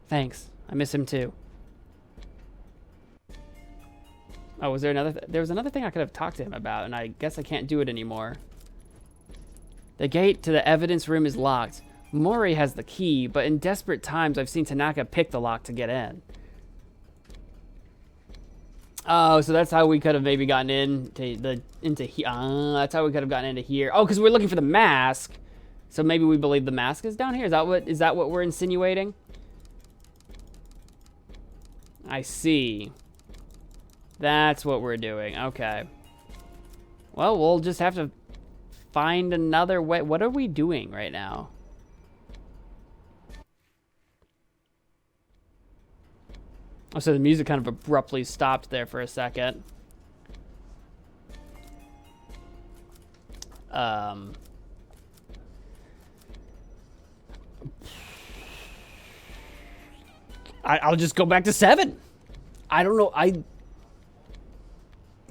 Thanks. I miss him too. Oh, was there another... There was another thing I could have talked to him about, and I guess I can't do it anymore. The gate to the evidence room is locked. Mori has the key, but in desperate times, I've seen Tanaka pick the lock to get in. Oh, so that's how we could have maybe gotten into here. That's how we could have gotten into here. Oh, because we're looking for the mask. So maybe we believe the mask is down here. Is that what we're insinuating? I see. That's what we're doing. Okay. Well, we'll just have to find another way. What are we doing right now? Oh, so the music kind of abruptly stopped there for a second. I'll just go back to 7. I don't know.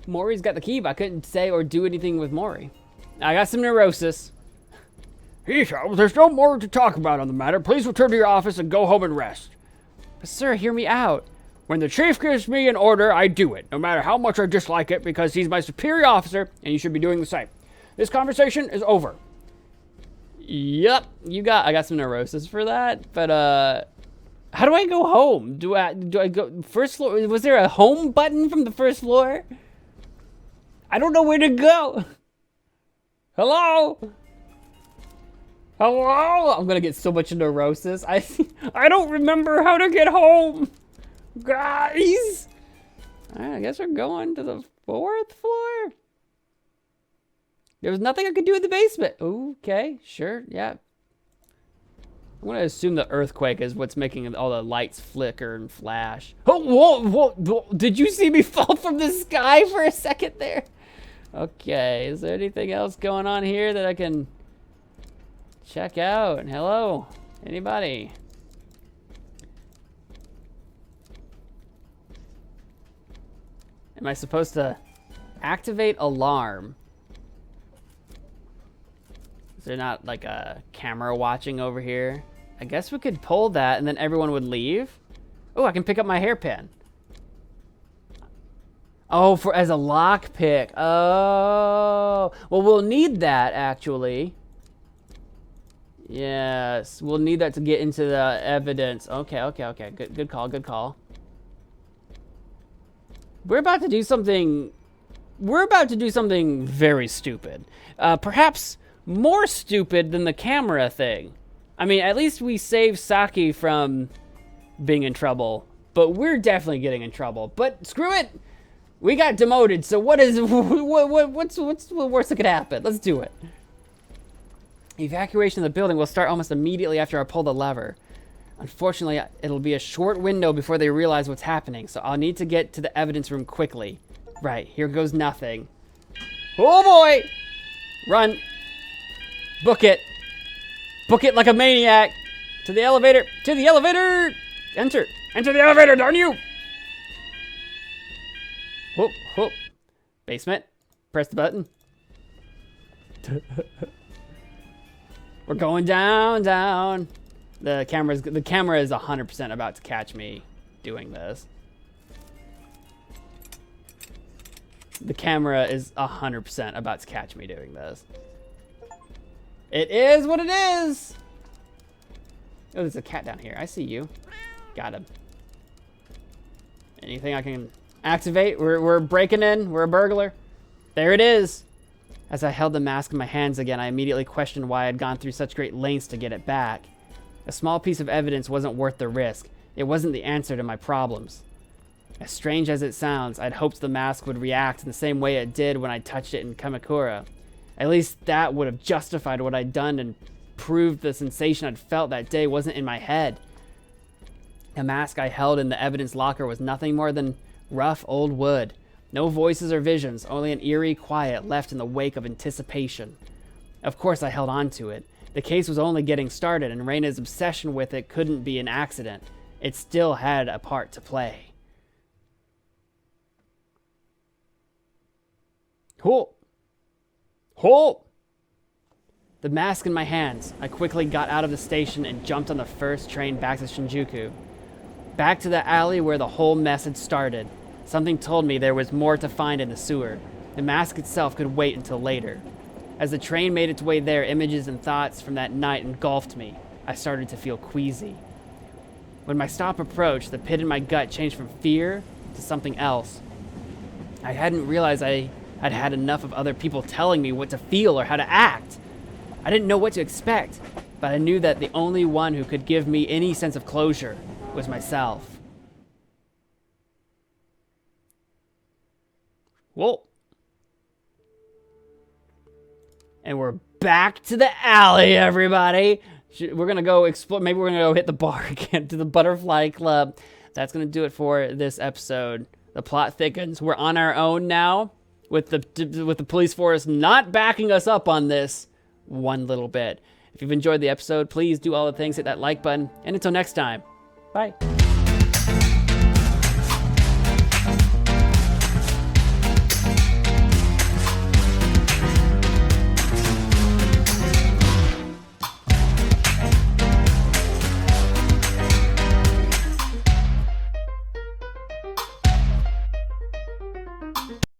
Mori's got the key, but I couldn't say or do anything with Mori. I got some neurosis. Ito, there's no more to talk about on the matter. Please return to your office and go home and rest. But sir, hear me out. When the chief gives me an order, I do it, no matter how much I dislike it, because he's my superior officer, and you should be doing the same. This conversation is over. Yep, I got some neurosis for that, but how do I go home? Do I go first floor? Was there a home button from the first floor? I don't know where to go. Hello? Hello? I'm gonna get so much neurosis. I don't remember how to get home. Guys! Alright, I guess we're going to the 4th floor? There was nothing I could do in the basement. Okay, sure, yeah. I'm gonna assume the earthquake is what's making all the lights flicker and flash. Oh, whoa. Did you see me fall from the sky for a second there? Okay, is there anything else going on here that I can check out? Hello? Anybody? Am I supposed to activate alarm? Is there not like a camera watching over here? I guess we could pull that and then everyone would leave. Oh, I can pick up my hairpin. Oh, as a lockpick. Oh, well, we'll need that actually. Yes, we'll need that to get into the evidence. Okay. Good call. We're about to do something. We're about to do something very stupid. Perhaps more stupid than the camera thing. I mean, at least we saved Saki from being in trouble, but we're definitely getting in trouble. But screw it. We got demoted, so what's the worst that could happen? Let's do it. Evacuation of the building will start almost immediately after I pull the lever. Unfortunately, it'll be a short window before they realize what's happening, so I'll need to get to the evidence room quickly. Right, here goes nothing. Oh boy! Run. Book it. Book it like a maniac. To the elevator. To the elevator! Enter. Enter the elevator, darn you! Whoop, whoop. Basement. Press the button. We're going down. The camera is 100% about to catch me doing this. The camera is 100% about to catch me doing this. It is what it is. Oh, there's a cat down here. I see you. Got him. Anything I can activate? We're breaking in. We're a burglar. There it is. As I held the mask in my hands again, I immediately questioned why I had gone through such great lengths to get it back. A small piece of evidence wasn't worth the risk. It wasn't the answer to my problems. As strange as it sounds, I'd hoped the mask would react in the same way it did when I touched it in Kamakura. At least that would have justified what I'd done and proved the sensation I'd felt that day wasn't in my head. The mask I held in the evidence locker was nothing more than rough old wood. No voices or visions, only an eerie quiet left in the wake of anticipation. Of course I held on to it. The case was only getting started, and Reina's obsession with it couldn't be an accident. It still had a part to play. Halt! Halt! The mask in my hands, I quickly got out of the station and jumped on the first train back to Shinjuku. Back to the alley where the whole mess had started. Something told me there was more to find in the sewer. The mask itself could wait until later. As the train made its way there, images and thoughts from that night engulfed me. I started to feel queasy. When my stop approached, the pit in my gut changed from fear to something else. I hadn't realized I had had enough of other people telling me what to feel or how to act. I didn't know what to expect, but I knew that the only one who could give me any sense of closure was myself. Whoa. And we're back to the alley, everybody. We're going to go explore. Maybe we're going to go hit the bar again, to the Butterfly Club. That's going to do it for this episode. The plot thickens. We're on our own now, with the police force not backing us up on this one little bit. If you've enjoyed the episode, please do all the things, hit that like button. And until next time, bye.